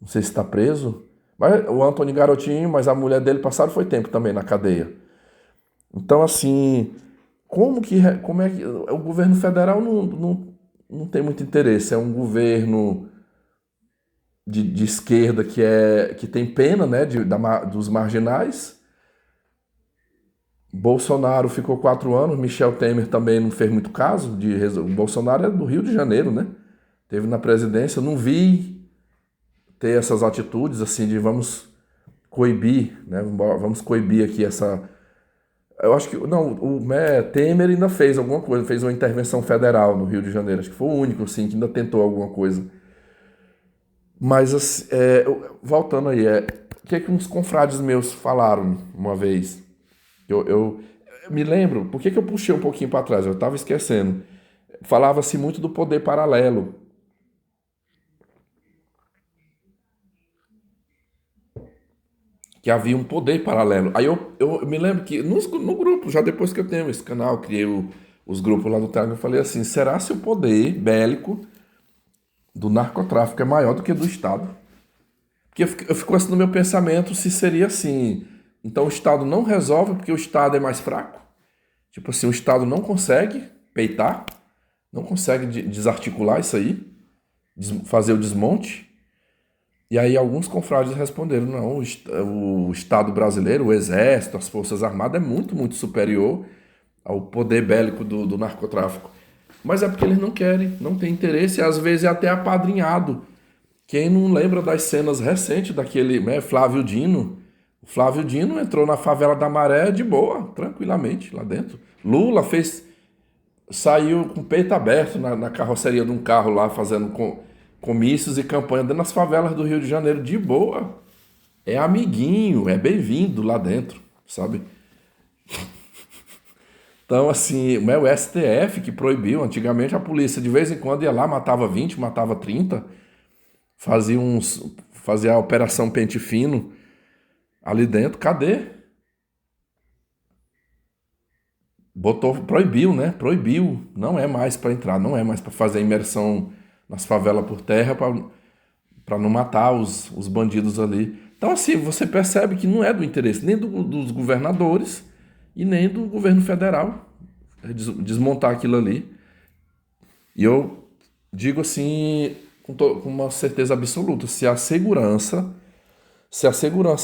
não sei se está preso. Mas o Antônio Garotinho, mas a mulher dele passaram foi tempo também na cadeia. Então, assim, como é que o governo federal não tem muito interesse? É um governo de esquerda que tem pena, né, dos marginais. Bolsonaro ficou 4 anos, Michel Temer também não fez muito caso. O Bolsonaro é do Rio de Janeiro, né? Teve na presidência, não vi ter essas atitudes assim de vamos coibir, né? Vamos coibir aqui essa. Eu acho que não, Temer ainda fez alguma coisa, fez uma intervenção federal no Rio de Janeiro. Acho que foi o único, assim, que ainda tentou alguma coisa. Mas, assim, voltando aí, o que uns confrades meus falaram uma vez? Eu me lembro, por que eu puxei um pouquinho para trás? Eu estava esquecendo. Falava-se muito do poder paralelo, que havia um poder paralelo. Aí eu me lembro que no grupo, já depois que eu tenho esse canal, criei os grupos lá do Telegram, eu falei assim, será se o poder bélico do narcotráfico é maior do que do Estado? Porque eu fico assim no meu pensamento se seria assim, então o Estado não resolve porque o Estado é mais fraco? Tipo assim, o Estado não consegue peitar, não consegue desarticular isso aí, fazer o desmonte? E aí alguns confrades responderam, não, o Estado brasileiro, o Exército, as Forças Armadas é muito, muito superior ao poder bélico do narcotráfico. Mas é porque eles não querem, não têm interesse, e às vezes é até apadrinhado. Quem não lembra das cenas recentes daquele, né, Flávio Dino? O Flávio Dino entrou na favela da Maré de boa, tranquilamente, lá dentro. Lula saiu com o peito aberto na carroceria de um carro lá, fazendo comícios e campanha dentro das favelas do Rio de Janeiro, de boa. É amiguinho, é bem-vindo lá dentro, sabe? Então, assim, o STF que proibiu, antigamente a polícia de vez em quando ia lá, matava 20, matava 30, fazia a operação pente fino ali dentro, cadê? Proibiu, né? Proibiu, não é mais para entrar, não é mais para fazer imersão nas favelas por terra para não matar os bandidos ali. Então, assim, você percebe que não é do interesse nem dos governadores e nem do governo federal desmontar aquilo ali. E eu digo assim, com uma certeza absoluta, se a segurança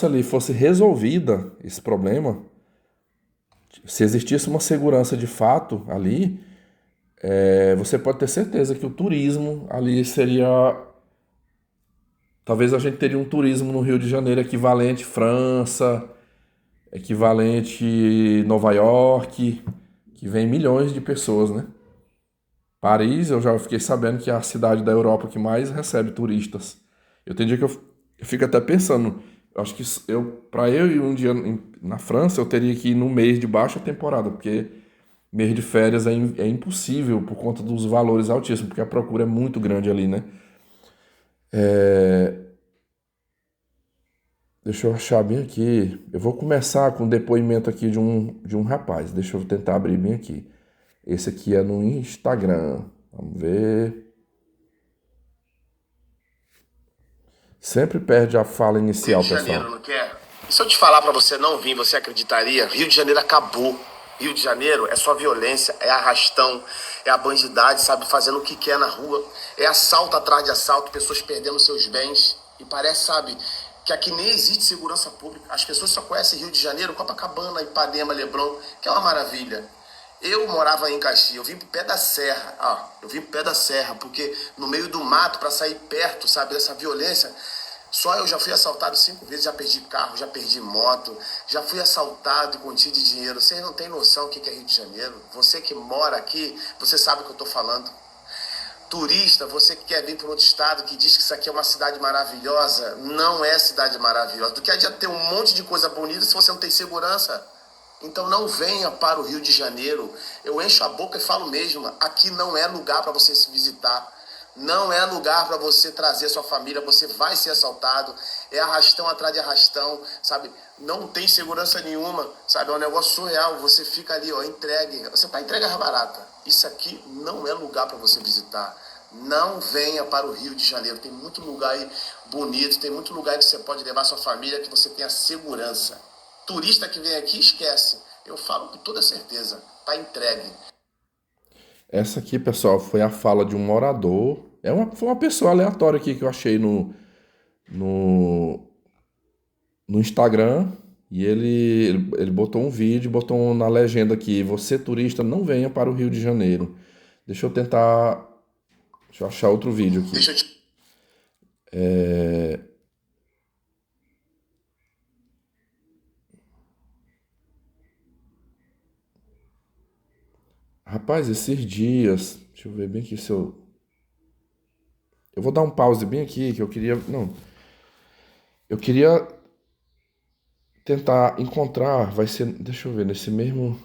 ali fosse resolvida, esse problema, se existisse uma segurança de fato ali, você pode ter certeza que o turismo ali seria talvez a gente teria um turismo no Rio de Janeiro equivalente França, equivalente Nova York, que vem milhões de pessoas, né? Paris, eu já fiquei sabendo que é a cidade da Europa que mais recebe turistas. Eu tenho dia que eu fico até pensando, eu acho que para eu ir um dia na França, eu teria que ir no mês de baixa temporada, porque mês de férias é impossível por conta dos valores altíssimos, porque a procura é muito grande ali, né? Deixa eu achar bem aqui. Eu vou começar com um depoimento aqui de um rapaz. Deixa eu tentar abrir bem aqui. Esse aqui é no Instagram. Vamos ver. Sempre perde a fala Rio inicial, de Janeiro, pessoal. não quer? E se eu te falar pra você não vir, você acreditaria? Rio de Janeiro acabou. Rio de Janeiro é só violência, é arrastão, é a bandidade, sabe, fazendo o que quer na rua, é assalto atrás de assalto, pessoas perdendo seus bens. E parece, sabe, que aqui nem existe segurança pública. As pessoas só conhecem Rio de Janeiro, Copacabana, Ipanema, Leblon, que é uma maravilha. Eu morava em Caxias, eu vim pro pé da serra. Eu vim pro pé da serra, porque no meio do mato, pra sair perto, sabe, dessa violência. Só eu já fui assaltado 5 vezes, já perdi carro, já perdi moto, já fui assaltado e quantia de dinheiro. Vocês não têm noção o que é Rio de Janeiro. Você que mora aqui, você sabe o que eu tô falando. Turista, você que quer vir para outro estado, que diz que isso aqui é uma cidade maravilhosa, não é cidade maravilhosa. Do que adianta ter um monte de coisa bonita se você não tem segurança? Então não venha para o Rio de Janeiro. Eu encho a boca e falo mesmo, aqui não é lugar para você se visitar. Não é lugar para você trazer sua família, você vai ser assaltado, é arrastão atrás de arrastão, sabe? Não tem segurança nenhuma, sabe? É um negócio surreal, você fica ali, ó, entregue, você tá entregue a barata. Isso aqui não é lugar para você visitar. Não venha para o Rio de Janeiro, tem muito lugar aí bonito, tem muito lugar que você pode levar sua família, que você tenha segurança. Turista que vem aqui, esquece. Eu falo com toda certeza, tá entregue. Essa aqui, pessoal, foi a fala de um morador. Foi uma pessoa aleatória aqui que eu achei no, no Instagram. E ele botou um vídeo, botou na legenda aqui: você turista, não venha para o Rio de Janeiro. Deixa eu tentar. Deixa eu achar outro vídeo aqui. Deixa eu te... Rapaz, esses dias. Deixa eu ver bem aqui se eu. Eu vou dar um pause bem aqui, que eu queria. Não. Eu queria tentar encontrar. Vai ser. Deixa eu ver, nesse mesmo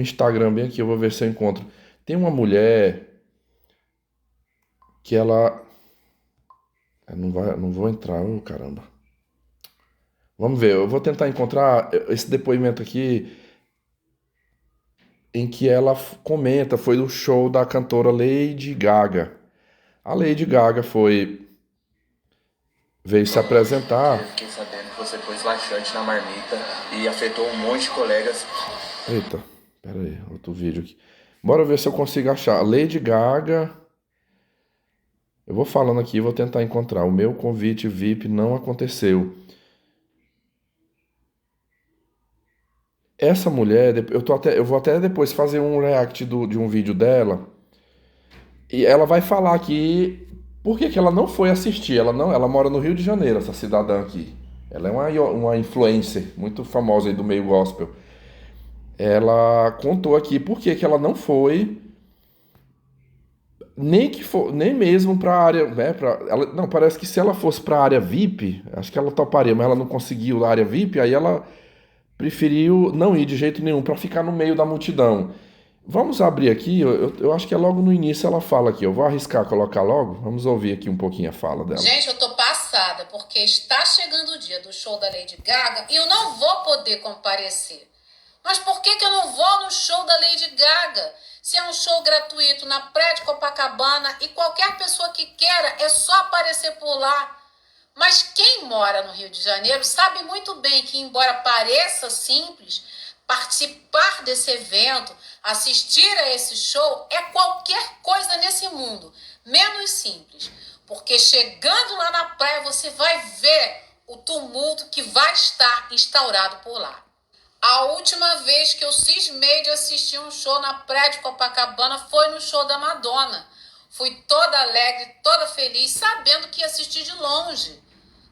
Instagram bem aqui, eu vou ver se eu encontro. Tem uma mulher que ela. Não vou entrar, caramba. Vamos ver, eu vou tentar encontrar esse depoimento aqui em que ela comenta, foi do show da cantora Lady Gaga. A Lady Gaga veio se apresentar. Eu fiquei sabendo que você pôs laxante na marmita e afetou um monte de colegas. Eita, pera aí, outro vídeo aqui. Bora ver se eu consigo achar. Lady Gaga. Eu vou falando aqui, vou tentar encontrar. O meu convite VIP não aconteceu. Essa mulher, eu vou até depois fazer um react de um vídeo dela. E ela vai falar aqui por que que ela não foi assistir. Ela mora no Rio de Janeiro, essa cidadã aqui. Ela é uma influencer muito famosa aí do meio gospel. Ela contou aqui por que que ela não foi, nem mesmo para a área, né, não, parece que se ela fosse para a área VIP, acho que ela toparia, mas ela não conseguiu a área VIP, aí ela preferiu não ir de jeito nenhum para ficar no meio da multidão. Vamos abrir aqui, eu acho que é logo no início ela fala aqui. Eu vou arriscar colocar logo. Vamos ouvir aqui um pouquinho a fala dela. Gente, eu tô passada porque está chegando o dia do show da Lady Gaga e eu não vou poder comparecer. Mas por que que eu não vou no show da Lady Gaga? Se é um show gratuito na Praia de Copacabana e qualquer pessoa que queira é só aparecer por lá. Mas quem mora no Rio de Janeiro sabe muito bem que, embora pareça simples, participar desse evento, assistir a esse show é qualquer coisa nesse mundo, menos simples. Porque chegando lá na praia você vai ver o tumulto que vai estar instaurado por lá. A última vez que eu cismei de assistir um show na praia de Copacabana foi no show da Madonna. Fui toda alegre, toda feliz, sabendo que ia assistir de longe.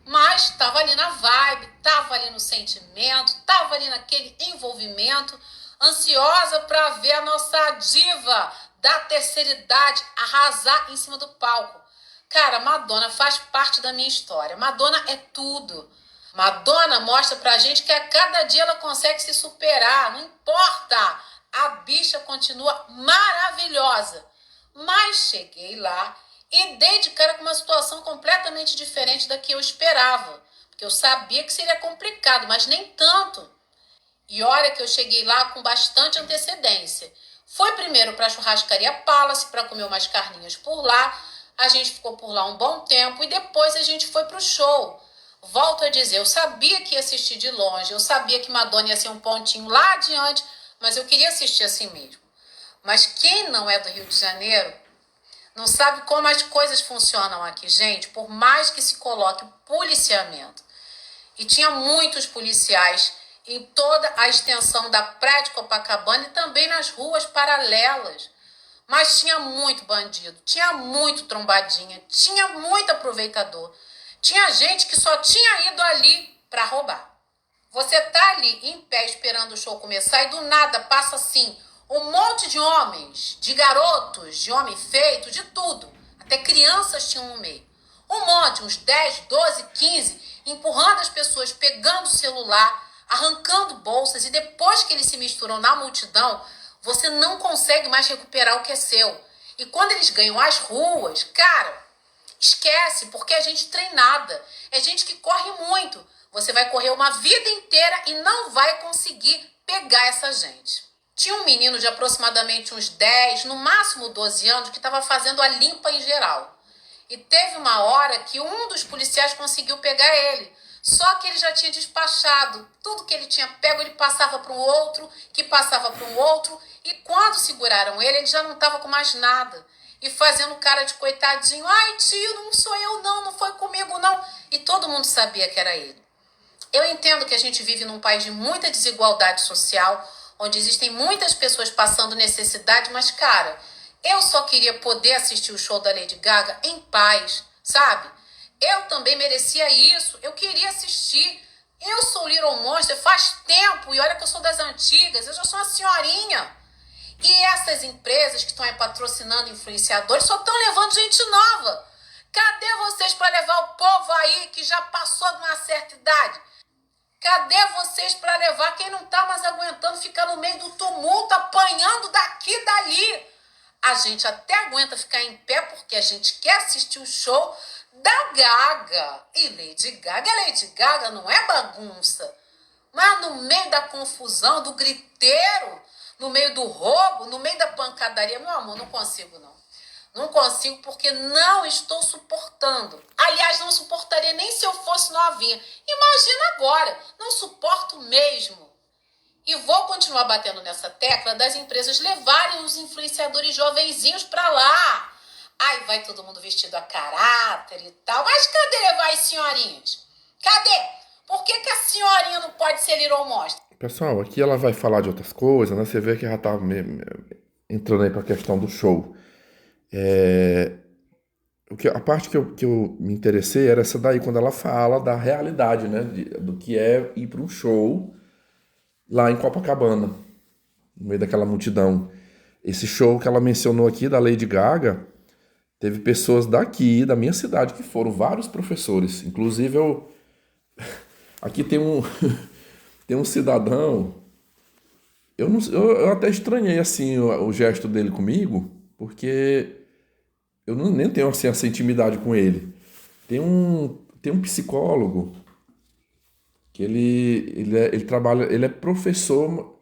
Mas estava ali na vibe, estava ali no sentimento, estava ali naquele envolvimento, ansiosa para ver a nossa diva da terceira idade arrasar em cima do palco. Cara, Madonna faz parte da minha história. Madonna é tudo. Madonna mostra pra gente que a cada dia ela consegue se superar, não importa. A bicha continua maravilhosa. Mas cheguei lá e dei de cara com uma situação completamente diferente da que eu esperava. Porque eu sabia que seria complicado, mas nem tanto. E olha que eu cheguei lá com bastante antecedência. Foi primeiro para a churrascaria Palace para comer umas carninhas por lá. A gente ficou por lá um bom tempo e depois a gente foi pro show. Volto a dizer, eu sabia que ia assistir de longe, eu sabia que Madonna ia ser um pontinho lá adiante, mas eu queria assistir assim mesmo. Mas quem não é do Rio de Janeiro não sabe como as coisas funcionam aqui, gente, por mais que se coloque policiamento. E tinha muitos policiais em toda a extensão da praia de Copacabana e também nas ruas paralelas. Mas tinha muito bandido, tinha muito trombadinha, tinha muito aproveitador. Tinha gente que só tinha ido ali para roubar. Você tá ali em pé esperando o show começar e do nada passa assim um monte de homens, de garotos, de homem feito, de tudo. Até crianças tinham no meio. Um monte, uns 10, 12, 15, empurrando as pessoas, pegando o celular, arrancando bolsas e depois que eles se misturam na multidão, você não consegue mais recuperar o que é seu. E quando eles ganham as ruas, cara, esquece, porque é gente treinada. É gente que corre muito. Você vai correr uma vida inteira e não vai conseguir pegar essa gente. Tinha um menino de aproximadamente uns 10, no máximo 12 anos, que estava fazendo a limpa em geral. E teve uma hora que um dos policiais conseguiu pegar ele. Só que ele já tinha despachado. Tudo que ele tinha pego, ele passava para um outro, que passava para um outro. E quando seguraram ele, ele já não estava com mais nada. E fazendo cara de coitadinho. Ai, tio, não sou eu não foi comigo não. E todo mundo sabia que era ele. Eu entendo que a gente vive num país de muita desigualdade social, onde existem muitas pessoas passando necessidade, mas, cara, eu só queria poder assistir o show da Lady Gaga em paz, sabe? Eu também merecia isso, eu queria assistir. Eu sou Little Monster faz tempo, e olha que eu sou das antigas, eu já sou uma senhorinha. E essas empresas que estão aí patrocinando influenciadores só estão levando gente nova. Cadê vocês para levar o povo aí que já passou de uma certa idade? Cadê vocês para levar quem não está mais aguentando ficar no meio do tumulto, apanhando daqui e dali? A gente até aguenta ficar em pé porque a gente quer assistir o show da Gaga. E Lady Gaga não é bagunça. Mas no meio da confusão, do griteiro, no meio do roubo, no meio da pancadaria, meu amor, não consigo não. Não consigo porque não estou suportando. Aliás, não suportaria nem se eu fosse novinha. Imagina agora, não suporto mesmo. E vou continuar batendo nessa tecla das empresas levarem os influenciadores jovenzinhos para lá. Ai, vai todo mundo vestido a caráter e tal. Mas cadê levar as senhorinhas? Cadê? Por que a senhorinha não pode ser Little Monster? Pessoal, aqui ela vai falar de outras coisas, né? Você vê que já tá entrando aí pra questão do show. A parte que eu me interessei era essa daí, quando ela fala da realidade, né? Do que é ir para um show lá em Copacabana, no meio daquela multidão. Esse show que ela mencionou aqui, da Lady Gaga, teve pessoas daqui, da minha cidade, que foram, vários professores. Inclusive, aqui tem um cidadão, eu até estranhei assim o gesto dele comigo, porque eu nem tenho assim, essa intimidade com ele. Tem um psicólogo que ele trabalha, ele é professor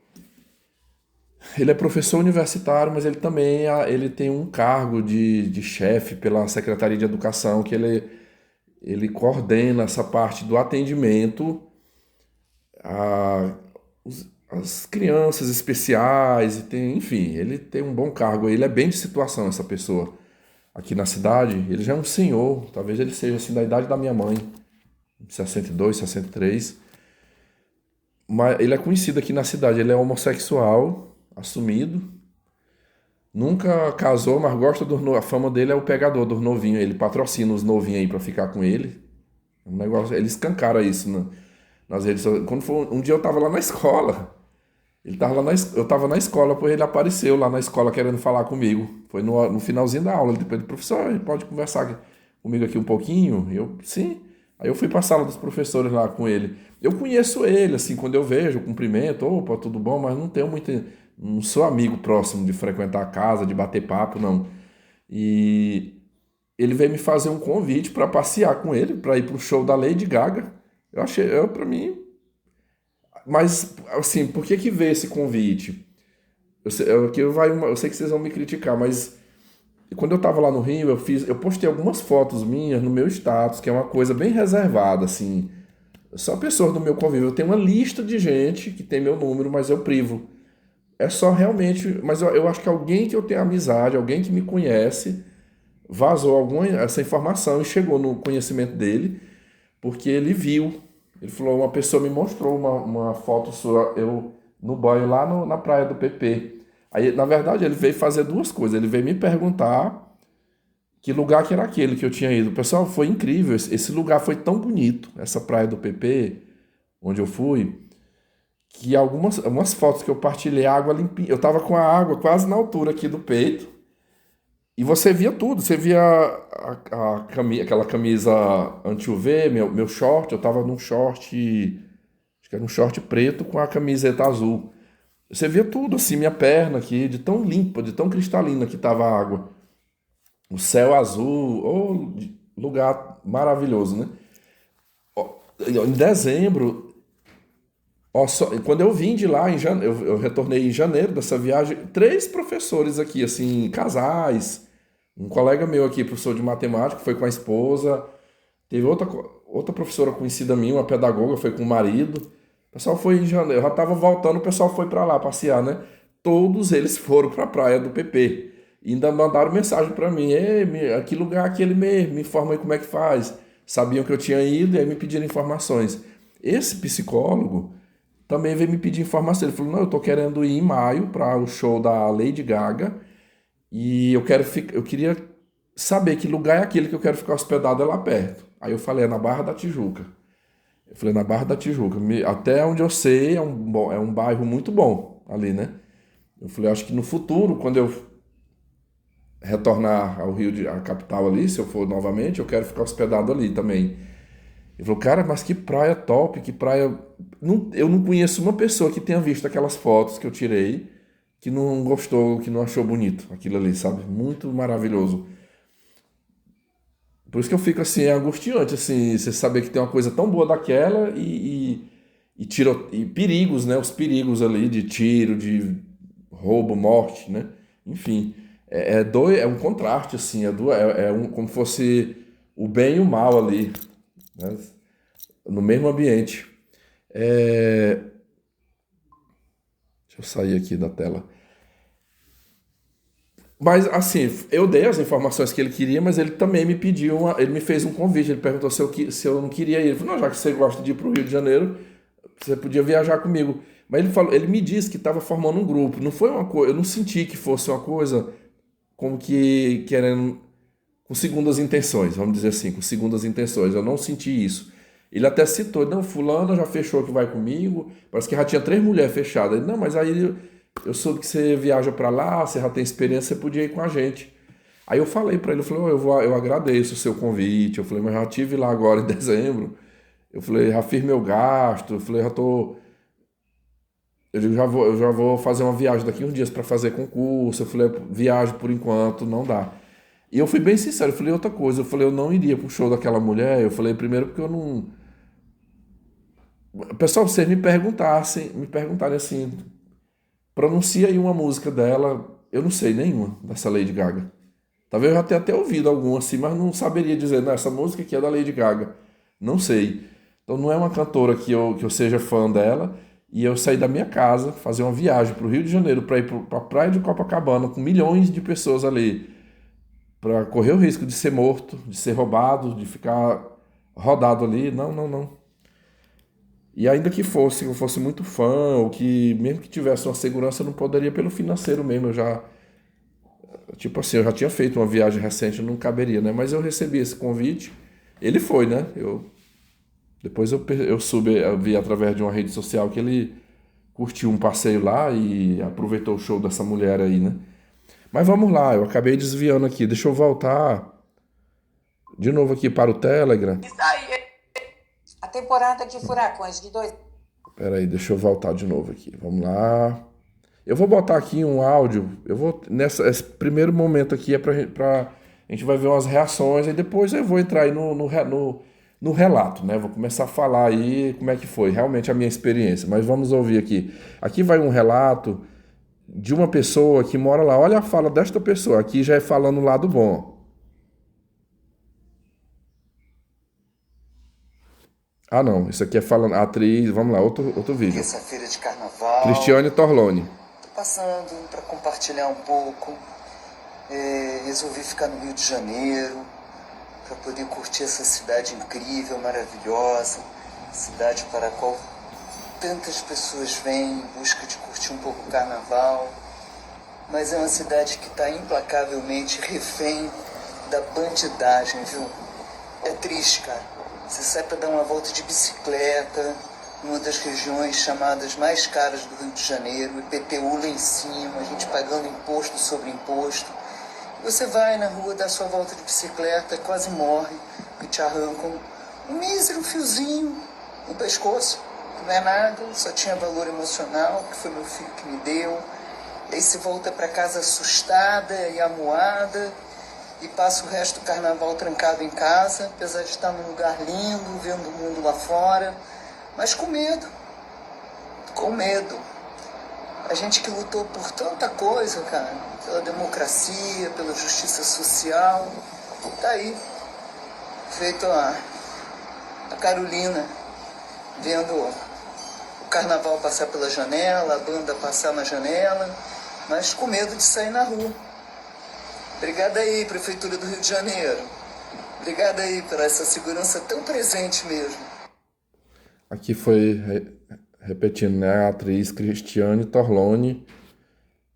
universitário, mas ele também ele tem um cargo de chefe pela Secretaria de Educação, que ele coordena essa parte do atendimento às crianças especiais, enfim, ele tem um bom cargo, ele é bem de situação, essa pessoa. Aqui na cidade, ele já é um senhor, talvez ele seja assim da idade da minha mãe, 62, 63. Mas ele é conhecido aqui na cidade, ele é homossexual, assumido. Nunca casou, mas gosta a fama dele é o pegador dos novinhos. Ele patrocina os novinhos aí pra ficar com ele. Um negócio, ele escancara isso nas redes sociais. Quando foi, um dia eu tava lá na escola. Ele tava lá eu tava na escola, pois ele apareceu lá na escola querendo falar comigo. Foi no finalzinho da aula. Depois ele, professor, pode conversar comigo aqui um pouquinho? Eu, sim. Aí eu fui pra sala dos professores lá com ele. Eu conheço ele, assim, quando eu vejo, eu cumprimento, opa, tudo bom, mas não tenho muito. Não sou amigo próximo de frequentar a casa, de bater papo, não. E ele veio me fazer um convite para passear com ele, para ir pro show da Lady Gaga. Eu achei, para mim. Mas, assim, por que veio esse convite? Eu sei que vocês vão me criticar, mas quando eu tava lá no Rio, eu postei algumas fotos minhas no meu status, que é uma coisa bem reservada, assim. Só pessoas do meu convívio. Eu tenho uma lista de gente que tem meu número, mas eu privo. É só realmente. Mas eu acho que alguém que eu tenho amizade, alguém que me conhece, vazou essa informação e chegou no conhecimento dele, porque ele viu. Ele falou, uma pessoa me mostrou uma foto sua, eu no banho lá na praia do PP. Aí, na verdade, ele veio fazer duas coisas. Ele veio me perguntar que lugar que era aquele que eu tinha ido. Pessoal, foi incrível. Esse lugar foi tão bonito, essa praia do PP, onde eu fui, que algumas fotos que eu partilhei, a água limpinha. Eu tava com a água quase na altura aqui do peito. E você via tudo. Você via aquela camisa anti-UV, meu short. Eu tava num short, acho que era um short preto com a camiseta azul. Você via tudo, assim, minha perna aqui, de tão limpa, de tão cristalina que tava a água. O céu azul, lugar maravilhoso, né? Em dezembro, quando eu vim de lá, eu retornei em janeiro dessa viagem, 3 professores aqui, assim, casais, um colega meu aqui, professor de matemática, foi com a esposa, teve outra professora conhecida minha, uma pedagoga, foi com o marido. O pessoal foi em janeiro, eu já estava voltando, o pessoal foi para lá passear, né? Todos eles foram para a praia do PP. E ainda mandaram mensagem para mim: ei, que lugar aquele mesmo, me informa aí como é que faz. Sabiam que eu tinha ido e aí me pediram informações. Esse psicólogo também veio me pedir informações. Ele falou: não, eu tô querendo ir em maio para o show da Lady Gaga e eu queria saber que lugar é aquele que eu quero ficar hospedado, é lá perto. Aí eu falei: é na Barra da Tijuca. Eu falei: na Barra da Tijuca. Até onde eu sei, é um bairro muito bom ali, né? Eu falei: acho que no futuro, quando eu retornar ao Rio, a capital ali, se eu for novamente, eu quero ficar hospedado ali também. Ele falou: cara, mas que praia top, que praia. Eu não conheço uma pessoa que tenha visto aquelas fotos que eu tirei, que não gostou, que não achou bonito aquilo ali, sabe? Muito maravilhoso. Por isso que eu fico assim, é angustiante, assim, você saber que tem uma coisa tão boa daquela e perigos, né? Os perigos ali de tiro, de roubo, morte, né? Enfim, é um contraste, assim, como fosse o bem e o mal ali, né? No mesmo ambiente. Deixa eu sair aqui da tela. Mas, assim, eu dei as informações que ele queria, mas ele também me pediu, ele me fez um convite, ele perguntou se eu não queria ir. Ele falou: não, já que você gosta de ir para o Rio de Janeiro, você podia viajar comigo. Mas ele me disse que estava formando um grupo. Não foi uma coisa, eu não senti que fosse uma coisa como que querendo, com segundas intenções, vamos dizer assim, com segundas intenções. Eu não senti isso. Ele até citou: não, fulano já fechou que vai comigo, parece que já tinha 3 mulheres fechadas. Ele: não, mas aí eu soube que você viaja para lá, você já tem experiência, você podia ir com a gente. Aí eu falei para ele, eu falei: eu agradeço o seu convite. Eu falei: mas já estive lá agora em dezembro. Eu falei: já fiz meu gasto. Eu falei: eu já vou fazer uma viagem daqui uns dias para fazer concurso. Eu falei: viagem por enquanto não dá. E eu fui bem sincero, eu falei outra coisa. Eu falei: eu não iria pro show daquela mulher. Eu falei: primeiro porque eu não. Pessoal, vocês me perguntarem assim, pronuncia aí uma música dela. Eu não sei nenhuma dessa Lady Gaga. Talvez eu já tenha até ouvido alguma assim, mas não saberia dizer: não, essa música aqui é da Lady Gaga. Não sei. Então não é uma cantora que eu seja fã dela. E eu saí da minha casa, fazer uma viagem para o Rio de Janeiro, para ir para a praia de Copacabana, com milhões de pessoas ali, para correr o risco de ser morto, de ser roubado, de ficar rodado ali. Não, não, não. E ainda que eu fosse muito fã, ou que mesmo que tivesse uma segurança, eu não poderia pelo financeiro mesmo. Eu já tipo assim, eu já tinha feito uma viagem recente, não caberia, né? Mas eu recebi esse convite, ele foi, né? Depois eu vi através de uma rede social que ele curtiu um passeio lá e aproveitou o show dessa mulher aí, né? Mas vamos lá, eu acabei desviando aqui. Deixa eu voltar de novo aqui para o Telegram. A temporada de furacões de dois. Peraí, deixa eu voltar de novo aqui. Vamos lá. Eu vou botar aqui um áudio. Esse primeiro momento aqui é a gente vai ver umas reações, e depois eu vou entrar aí no relato, né? Vou começar a falar aí como é que foi realmente a minha experiência. Mas vamos ouvir aqui. Aqui vai um relato de uma pessoa que mora lá. Olha a fala desta pessoa. Aqui já é falando o lado bom. Ah, não. Isso aqui é falando a atriz. Vamos lá, outro vídeo. Terça-feira de carnaval. Cristiane Torloni. Tô passando para compartilhar um pouco. Resolvi ficar no Rio de Janeiro para poder curtir essa cidade incrível, maravilhosa. Cidade para a qual tantas pessoas vêm em busca de curtir um pouco o carnaval. Mas é uma cidade que está implacavelmente refém da bandidagem, viu? É triste, cara. Você sai para dar uma volta de bicicleta numa das regiões chamadas mais caras do Rio de Janeiro, IPTU lá em cima, a gente pagando imposto sobre imposto. Você vai na rua dar sua volta de bicicleta, quase morre, e te arrancam um mísero fiozinho no pescoço. Não é nada, só tinha valor emocional, que foi meu filho que me deu. E aí você volta para casa assustada e amuada e passa o resto do carnaval trancado em casa, apesar de estar num lugar lindo, vendo o mundo lá fora, mas com medo. Com medo. A gente que lutou por tanta coisa, cara, pela democracia, pela justiça social, tá aí, feito a Carolina, vendo o carnaval passar pela janela, a banda passar na janela, mas com medo de sair na rua. Obrigado aí, Prefeitura do Rio de Janeiro. Obrigado aí por essa segurança tão presente mesmo. Aqui foi, repetindo, né, a atriz Cristiane Torloni,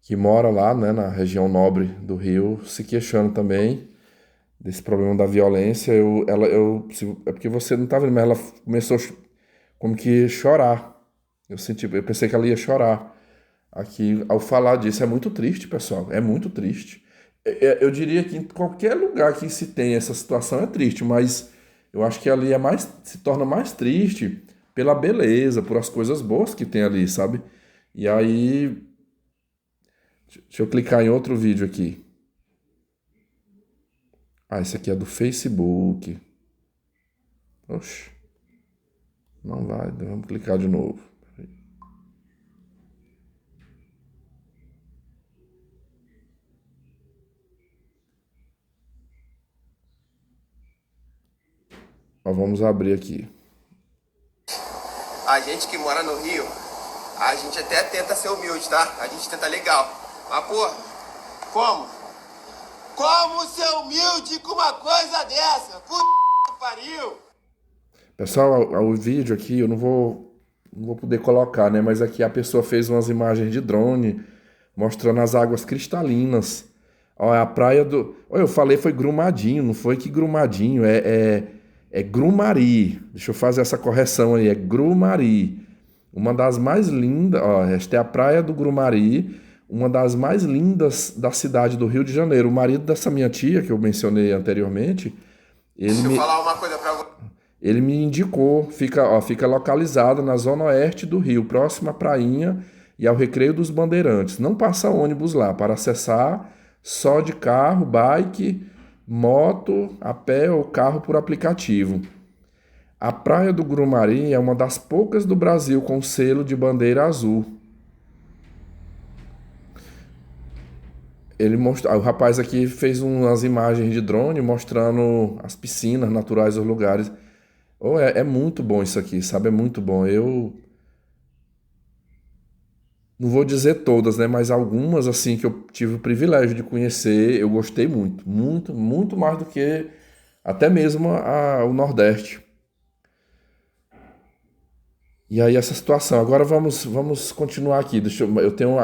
que mora lá, né, na região nobre do Rio, se queixando também desse problema da violência. É porque você não tá vendo, mas ela começou como que chorar. Eu pensei que ela ia chorar. Aqui, ao falar disso, é muito triste, pessoal, é muito triste. Eu diria que em qualquer lugar que se tem essa situação é triste, mas eu acho que ali se torna mais triste pela beleza, por as coisas boas que tem ali, sabe? E aí, deixa eu clicar em outro vídeo aqui. Ah, esse aqui é do Facebook. Oxe, não vai, vamos clicar de novo. Mas vamos abrir aqui. A gente que mora no Rio, a gente até tenta ser humilde, tá? A gente tenta legal. Mas, pô, como? Como ser humilde com uma coisa dessa? Puta que pariu! Pessoal, o vídeo aqui eu não vou poder colocar, né? Mas aqui a pessoa fez umas imagens de drone mostrando as águas cristalinas. Ó, a praia do... Olha, eu falei foi Grumadinho, não foi que Grumadinho, é Grumari. Deixa eu fazer essa correção aí, é Grumari. Uma das mais lindas, ó, esta é a praia do Grumari, uma das mais lindas da cidade do Rio de Janeiro. O marido dessa minha tia, que eu mencionei anteriormente, Deixa eu falar uma coisa pra você. ele me indicou, fica localizada na zona oeste do Rio, próxima à prainha e ao Recreio dos Bandeirantes. Não passa ônibus lá, para acessar só de carro, bike, moto, a pé ou carro por aplicativo. A Praia do Grumari é uma das poucas do Brasil com selo de bandeira azul. O rapaz aqui fez umas imagens de drone mostrando as piscinas naturais dos lugares. Oh, é muito bom isso aqui, sabe? É muito bom. Eu não vou dizer todas, né? Mas algumas, assim, que eu tive o privilégio de conhecer, eu gostei muito. Muito, muito mais do que até mesmo o Nordeste. E aí essa situação. Agora vamos continuar aqui. Eu tenho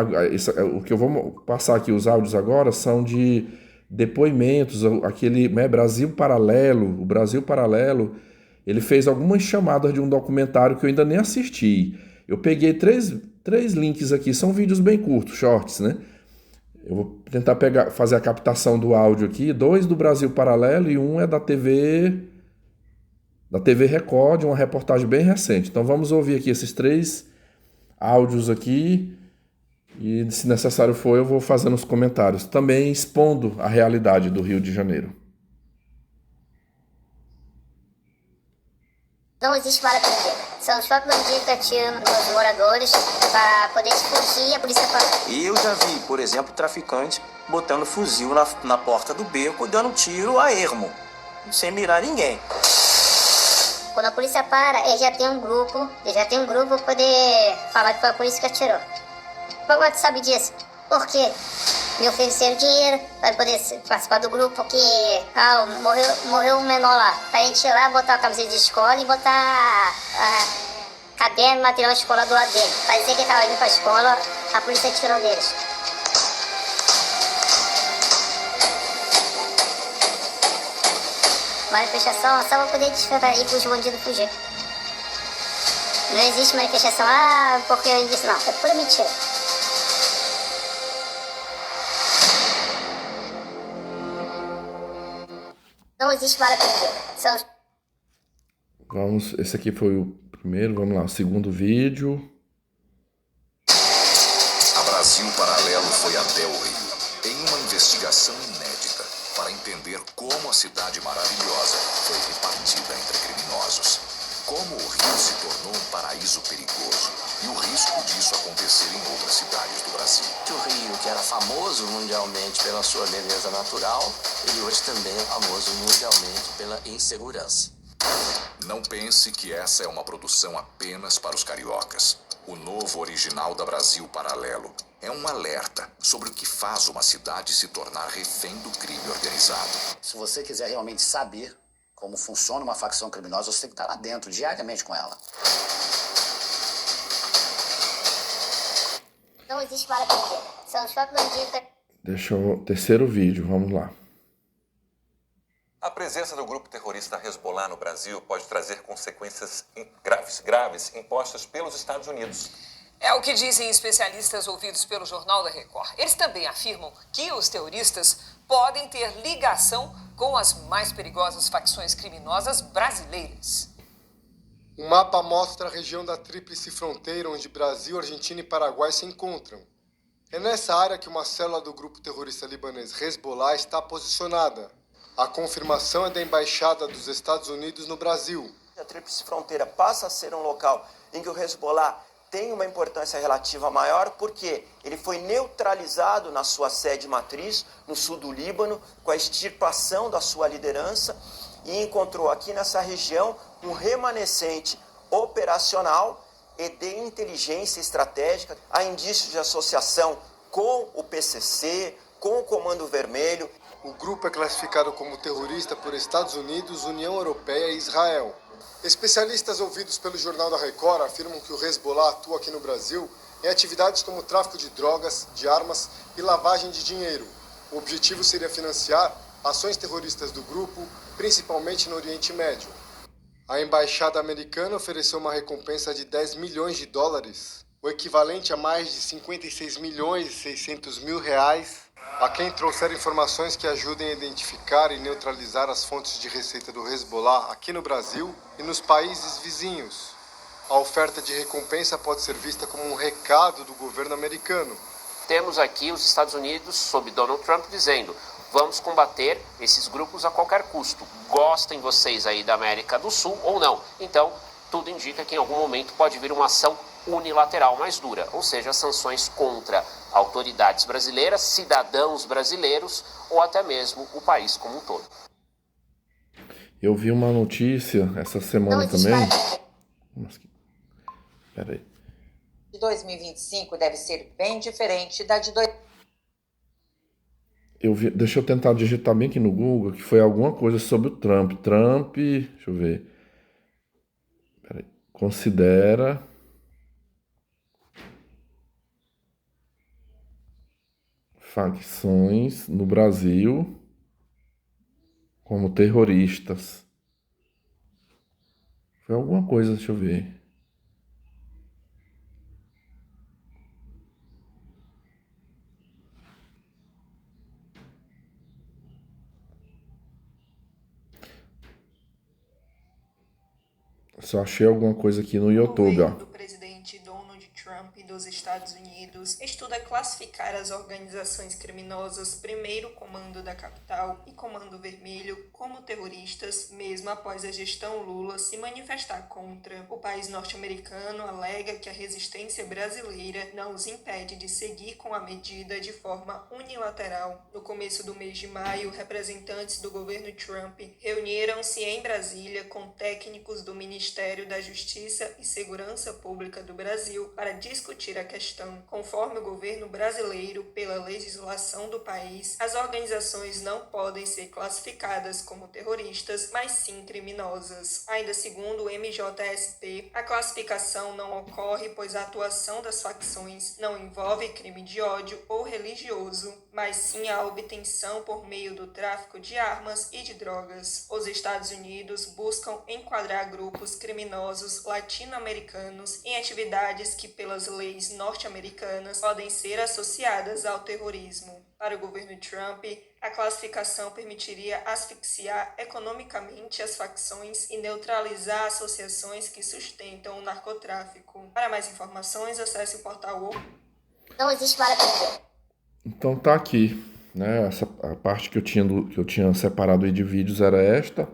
o que eu vou passar aqui, os áudios agora são de depoimentos, aquele, né, Brasil Paralelo. O Brasil Paralelo, ele fez algumas chamadas de um documentário que eu ainda nem assisti. Eu peguei três links aqui, são vídeos bem curtos, shorts, né? Eu vou tentar fazer a captação do áudio aqui. 2 do Brasil Paralelo e um é da TV Record, uma reportagem bem recente. Então vamos ouvir aqui esses 3 áudios aqui e, se necessário for, eu vou fazendo os comentários, também expondo a realidade do Rio de Janeiro. Não existe bala perdida. São os próprios bandidos que atiram nos moradores para poder fugir e a polícia para. E eu já vi, por exemplo, traficante botando fuzil na porta do beco e dando tiro a ermo, sem mirar ninguém. Quando a polícia para, ele já tem um grupo para poder falar que foi a polícia que atirou. Como tu sabe disso? Por quê? Me ofereceram dinheiro para poder participar do grupo, porque morreu um menor lá. Pra gente ir lá, botar a camiseta de escola e botar caderno, material de escola do lado dele. Pra dizer que ele tava indo pra escola, a polícia atirou neles. Manifestação só pra poder distrair para os bandidos fugir. Não existe manifestação, porque eu disse não, é pura mentira. Não existe bala perdida. Esse aqui foi o primeiro, vamos lá, o segundo vídeo. A Brasil Paralelo foi até o Rio, em uma investigação inédita, para entender como a cidade maravilhosa foi repartida entre criminosos. Como o Rio se tornou um paraíso perigoso e o risco disso acontecer em outras cidades do Brasil. O Rio, que era famoso mundialmente pela sua beleza natural, ele hoje também é famoso mundialmente pela insegurança. Não pense que essa é uma produção apenas para os cariocas. O novo original da Brasil Paralelo é um alerta sobre o que faz uma cidade se tornar refém do crime organizado. Se você quiser realmente saber como funciona uma facção criminosa, você tem que estar lá dentro, diariamente com ela. Não existe bala perdida. São os próprios bandidos. Terceiro vídeo, vamos lá. A presença do grupo terrorista Hezbollah no Brasil pode trazer consequências graves impostas pelos Estados Unidos. É o que dizem especialistas ouvidos pelo Jornal da Record. Eles também afirmam que os terroristas podem ter ligação com as mais perigosas facções criminosas brasileiras. O mapa mostra a região da Tríplice Fronteira, onde Brasil, Argentina e Paraguai se encontram. É nessa área que uma célula do grupo terrorista libanês Hezbollah está posicionada. A confirmação é da Embaixada dos Estados Unidos no Brasil. A Tríplice Fronteira passa a ser um local em que o Hezbollah tem uma importância relativa maior porque ele foi neutralizado na sua sede matriz, no sul do Líbano, com a extirpação da sua liderança e encontrou aqui nessa região um remanescente operacional e de inteligência estratégica. Há indícios de associação com o PCC, com o Comando Vermelho. O grupo é classificado como terrorista por Estados Unidos, União Europeia e Israel. Especialistas ouvidos pelo Jornal da Record afirmam que o Hezbollah atua aqui no Brasil em atividades como tráfico de drogas, de armas e lavagem de dinheiro. O objetivo seria financiar ações terroristas do grupo, principalmente no Oriente Médio. A embaixada americana ofereceu uma recompensa de 10 milhões de dólares, o equivalente a mais de 56 milhões e 600 mil reais, a quem trouxer informações que ajudem a identificar e neutralizar as fontes de receita do Hezbollah aqui no Brasil e nos países vizinhos. A oferta de recompensa pode ser vista como um recado do governo americano. Temos aqui os Estados Unidos, sob Donald Trump, dizendo: vamos combater esses grupos a qualquer custo. Gostem vocês aí da América do Sul ou não. Então, tudo indica que em algum momento pode vir uma ação unilateral mais dura, ou seja, sanções contra autoridades brasileiras, cidadãos brasileiros ou até mesmo o país como um todo. Eu vi uma notícia essa semana também. Peraí. De 2025 deve ser bem diferente da de 2000. Deixa eu tentar digitar bem aqui no Google, que foi alguma coisa sobre o Trump. Trump, deixa eu ver. Peraí. Considera facções no Brasil como terroristas. Foi alguma coisa, deixa eu ver. Só achei alguma coisa aqui no YouTube, ó. O presidente Donald Trump dos Estados Unidos estuda classificar as organizações criminosas Primeiro Comando da Capital e Comando Vermelho como terroristas, mesmo após a gestão Lula se manifestar contra. O país norte-americano alega que a resistência brasileira não os impede de seguir com a medida de forma unilateral. No começo do mês de maio, representantes do governo Trump reuniram-se em Brasília com técnicos do Ministério da Justiça e Segurança Pública do Brasil para discutir a questão. Conforme o governo brasileiro, pela legislação do país, as organizações não podem ser classificadas como terroristas, mas sim criminosas. Ainda segundo o MJSP, a classificação não ocorre pois a atuação das facções não envolve crime de ódio ou religioso, mas sim a obtenção por meio do tráfico de armas e de drogas. Os Estados Unidos buscam enquadrar grupos criminosos latino-americanos em atividades que, pelas leis norte-americanas, podem ser associadas ao terrorismo. Para o governo Trump, a classificação permitiria asfixiar economicamente as facções e neutralizar associações que sustentam o narcotráfico. Para mais informações, acesse o portal Não existe bala presa. Então tá aqui, né? A parte que eu tinha separado aí de vídeos era esta.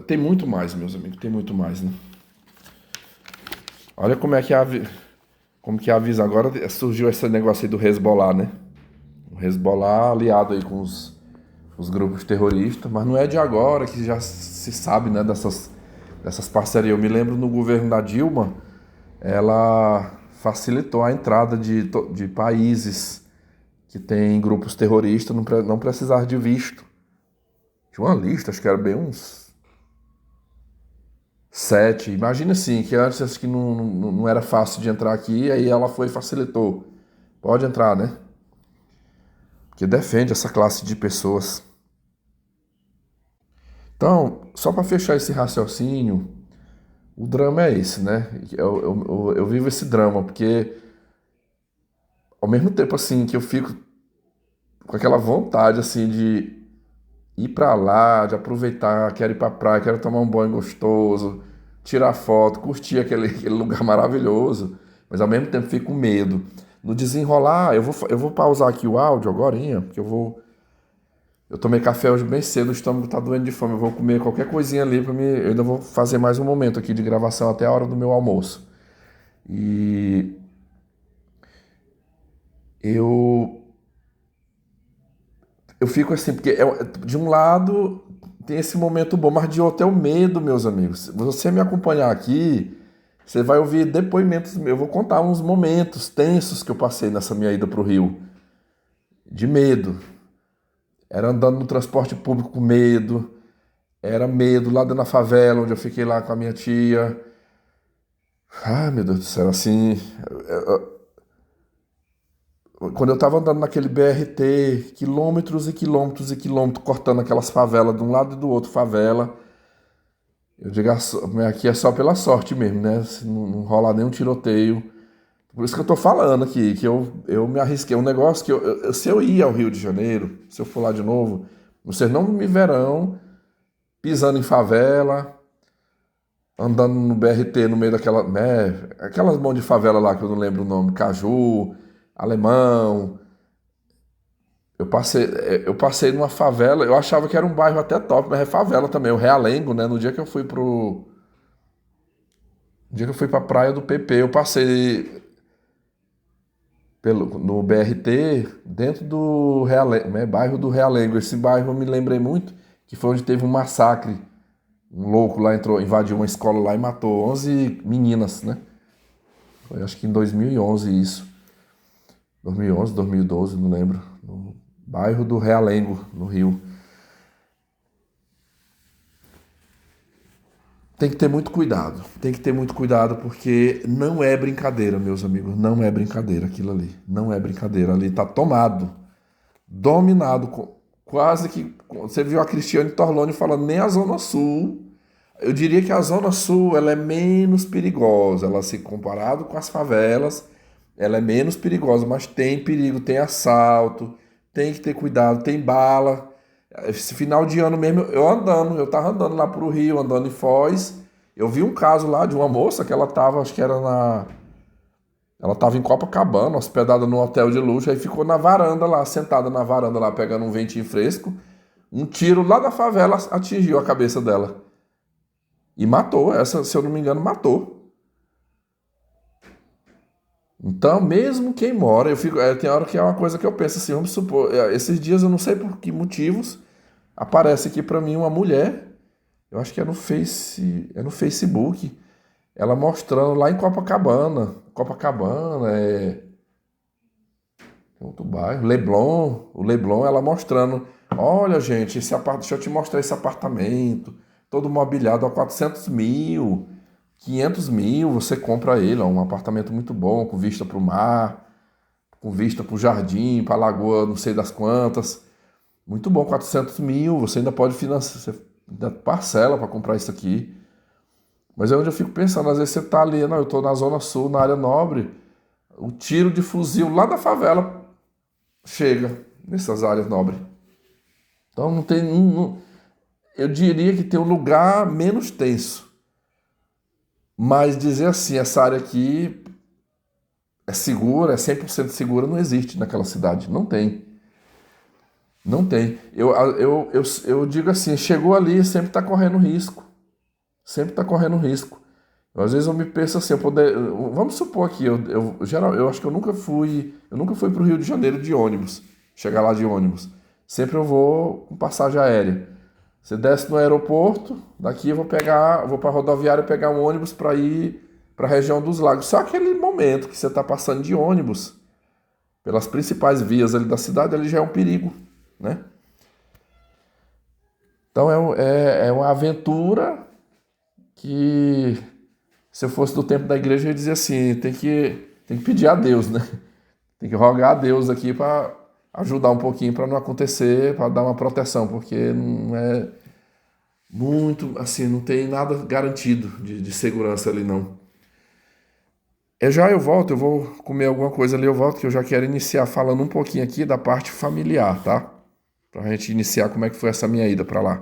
Tem muito mais, meus amigos, tem muito mais, né? Olha como que avisa agora, surgiu esse negócio aí do Hezbollah, né? O Hezbollah aliado aí com os grupos terroristas, mas não é de agora que já se sabe, né, dessas parcerias. Eu me lembro no governo da Dilma, ela facilitou a entrada de países que têm grupos terroristas, não precisar de visto. Tinha uma lista, acho que era bem uns 7. Imagina assim, que antes acho que não era fácil de entrar aqui, aí ela foi e facilitou. Pode entrar, né? Porque defende essa classe de pessoas. Então, só para fechar esse raciocínio, o drama é esse, né? Eu vivo esse drama, porque ao mesmo tempo assim que eu fico com aquela vontade assim de ir pra lá, de aproveitar, quero ir pra praia, quero tomar um banho gostoso, tirar foto, curtir aquele lugar maravilhoso, mas ao mesmo tempo fico com medo. No desenrolar, eu vou pausar aqui o áudio agorinha, porque eu tomei café hoje bem cedo, o estômago tá doendo de fome, eu vou comer qualquer coisinha ali pra mim, eu ainda vou fazer mais um momento aqui de gravação até a hora do meu almoço. E eu fico assim, porque de um lado tem esse momento bom, mas de outro é o medo, meus amigos. Se você me acompanhar aqui, você vai ouvir depoimentos meus. Eu vou contar uns momentos tensos que eu passei nessa minha ida pro Rio. De medo. Era andando no transporte público com medo. Era medo lá dentro da favela, onde eu fiquei lá com a minha tia. Ai, meu Deus do céu, assim... Quando eu tava andando naquele BRT, quilômetros e quilômetros e quilômetros, cortando aquelas favelas de um lado e do outro favela, eu digo, aqui é só pela sorte mesmo, né? Se não rolar nenhum tiroteio. Por isso que eu tô falando aqui, que eu me arrisquei. Um negócio que se eu ir ao Rio de Janeiro, se eu for lá de novo, vocês não me verão pisando em favela, andando no BRT no meio daquela... aquelas mãos de favela lá que eu não lembro o nome, Caju... Alemão. Eu passei numa favela, eu achava que era um bairro até top, mas é favela também, o Realengo, né? No dia que eu fui pra praia do PP, eu passei no BRT, dentro do Realengo, né? Bairro do Realengo. Esse bairro eu me lembrei muito, que foi onde teve um massacre. Um louco lá invadiu uma escola lá e matou 11 meninas, né? Foi acho que em 2011 isso. 2011, 2012, não lembro, no bairro do Realengo, no Rio. Tem que ter muito cuidado. Tem que ter muito cuidado porque não é brincadeira, meus amigos. Não é brincadeira aquilo ali. Não é brincadeira. Ali tá tomado. Dominado. Quase que... Você viu a Cristiane Torloni falando nem a Zona Sul. Eu diria que a Zona Sul ela é menos perigosa. Ela, se comparado com as favelas, ela é menos perigosa. Mas tem perigo, tem assalto, tem que ter cuidado, tem bala. Esse final de ano mesmo, eu tava andando lá pro Rio, andando em Foz, eu vi um caso lá de uma moça que ela tava, acho que era ela tava em Copacabana, hospedada num hotel de luxo, aí ficou na varanda lá, sentada na varanda lá, pegando um ventinho fresco, um tiro lá da favela atingiu a cabeça dela. E matou, essa, se eu não me engano, matou. Então, mesmo quem mora, tem hora que é uma coisa que eu penso assim, vamos supor, esses dias eu não sei por que motivos, aparece aqui pra mim uma mulher, eu acho que é no Facebook, ela mostrando lá em Copacabana, é outro bairro, o Leblon, ela mostrando, olha gente, deixa eu te mostrar esse apartamento, todo mobiliado a 400 mil, 500 mil, você compra ele, um apartamento muito bom, com vista para o mar, com vista para o jardim, para a lagoa, não sei das quantas. Muito bom, 400 mil, você ainda pode financiar, você ainda parcela para comprar isso aqui. Mas é onde eu fico pensando, às vezes você está ali, eu estou na Zona Sul, na área nobre, o tiro de fuzil lá da favela chega nessas áreas nobres. Então não tem... eu diria que tem um lugar menos tenso. Mas dizer assim, essa área aqui é segura, é 100% segura, não existe naquela cidade. Não tem. Não tem. Eu digo assim, chegou ali, sempre está correndo risco. Sempre está correndo risco. Às vezes eu me penso assim, vamos supor aqui, eu acho que eu nunca fui para o Rio de Janeiro de ônibus, chegar lá de ônibus. Sempre eu vou com passagem aérea. Você desce no aeroporto, daqui eu vou para a rodoviária pegar um ônibus para ir para a região dos lagos. Só aquele momento que você está passando de ônibus pelas principais vias ali da cidade, ali já é um perigo, né? Então é uma aventura que, se eu fosse do tempo da igreja, eu ia dizer assim, tem que pedir a Deus, né? Tem que rogar a Deus aqui para ajudar um pouquinho para não acontecer, para dar uma proteção, porque não é muito, assim, não tem nada garantido de segurança ali, não. Já eu volto, eu vou comer alguma coisa ali, eu volto, que eu já quero iniciar falando um pouquinho aqui da parte familiar, tá? Pra gente iniciar como é que foi essa minha ida para lá.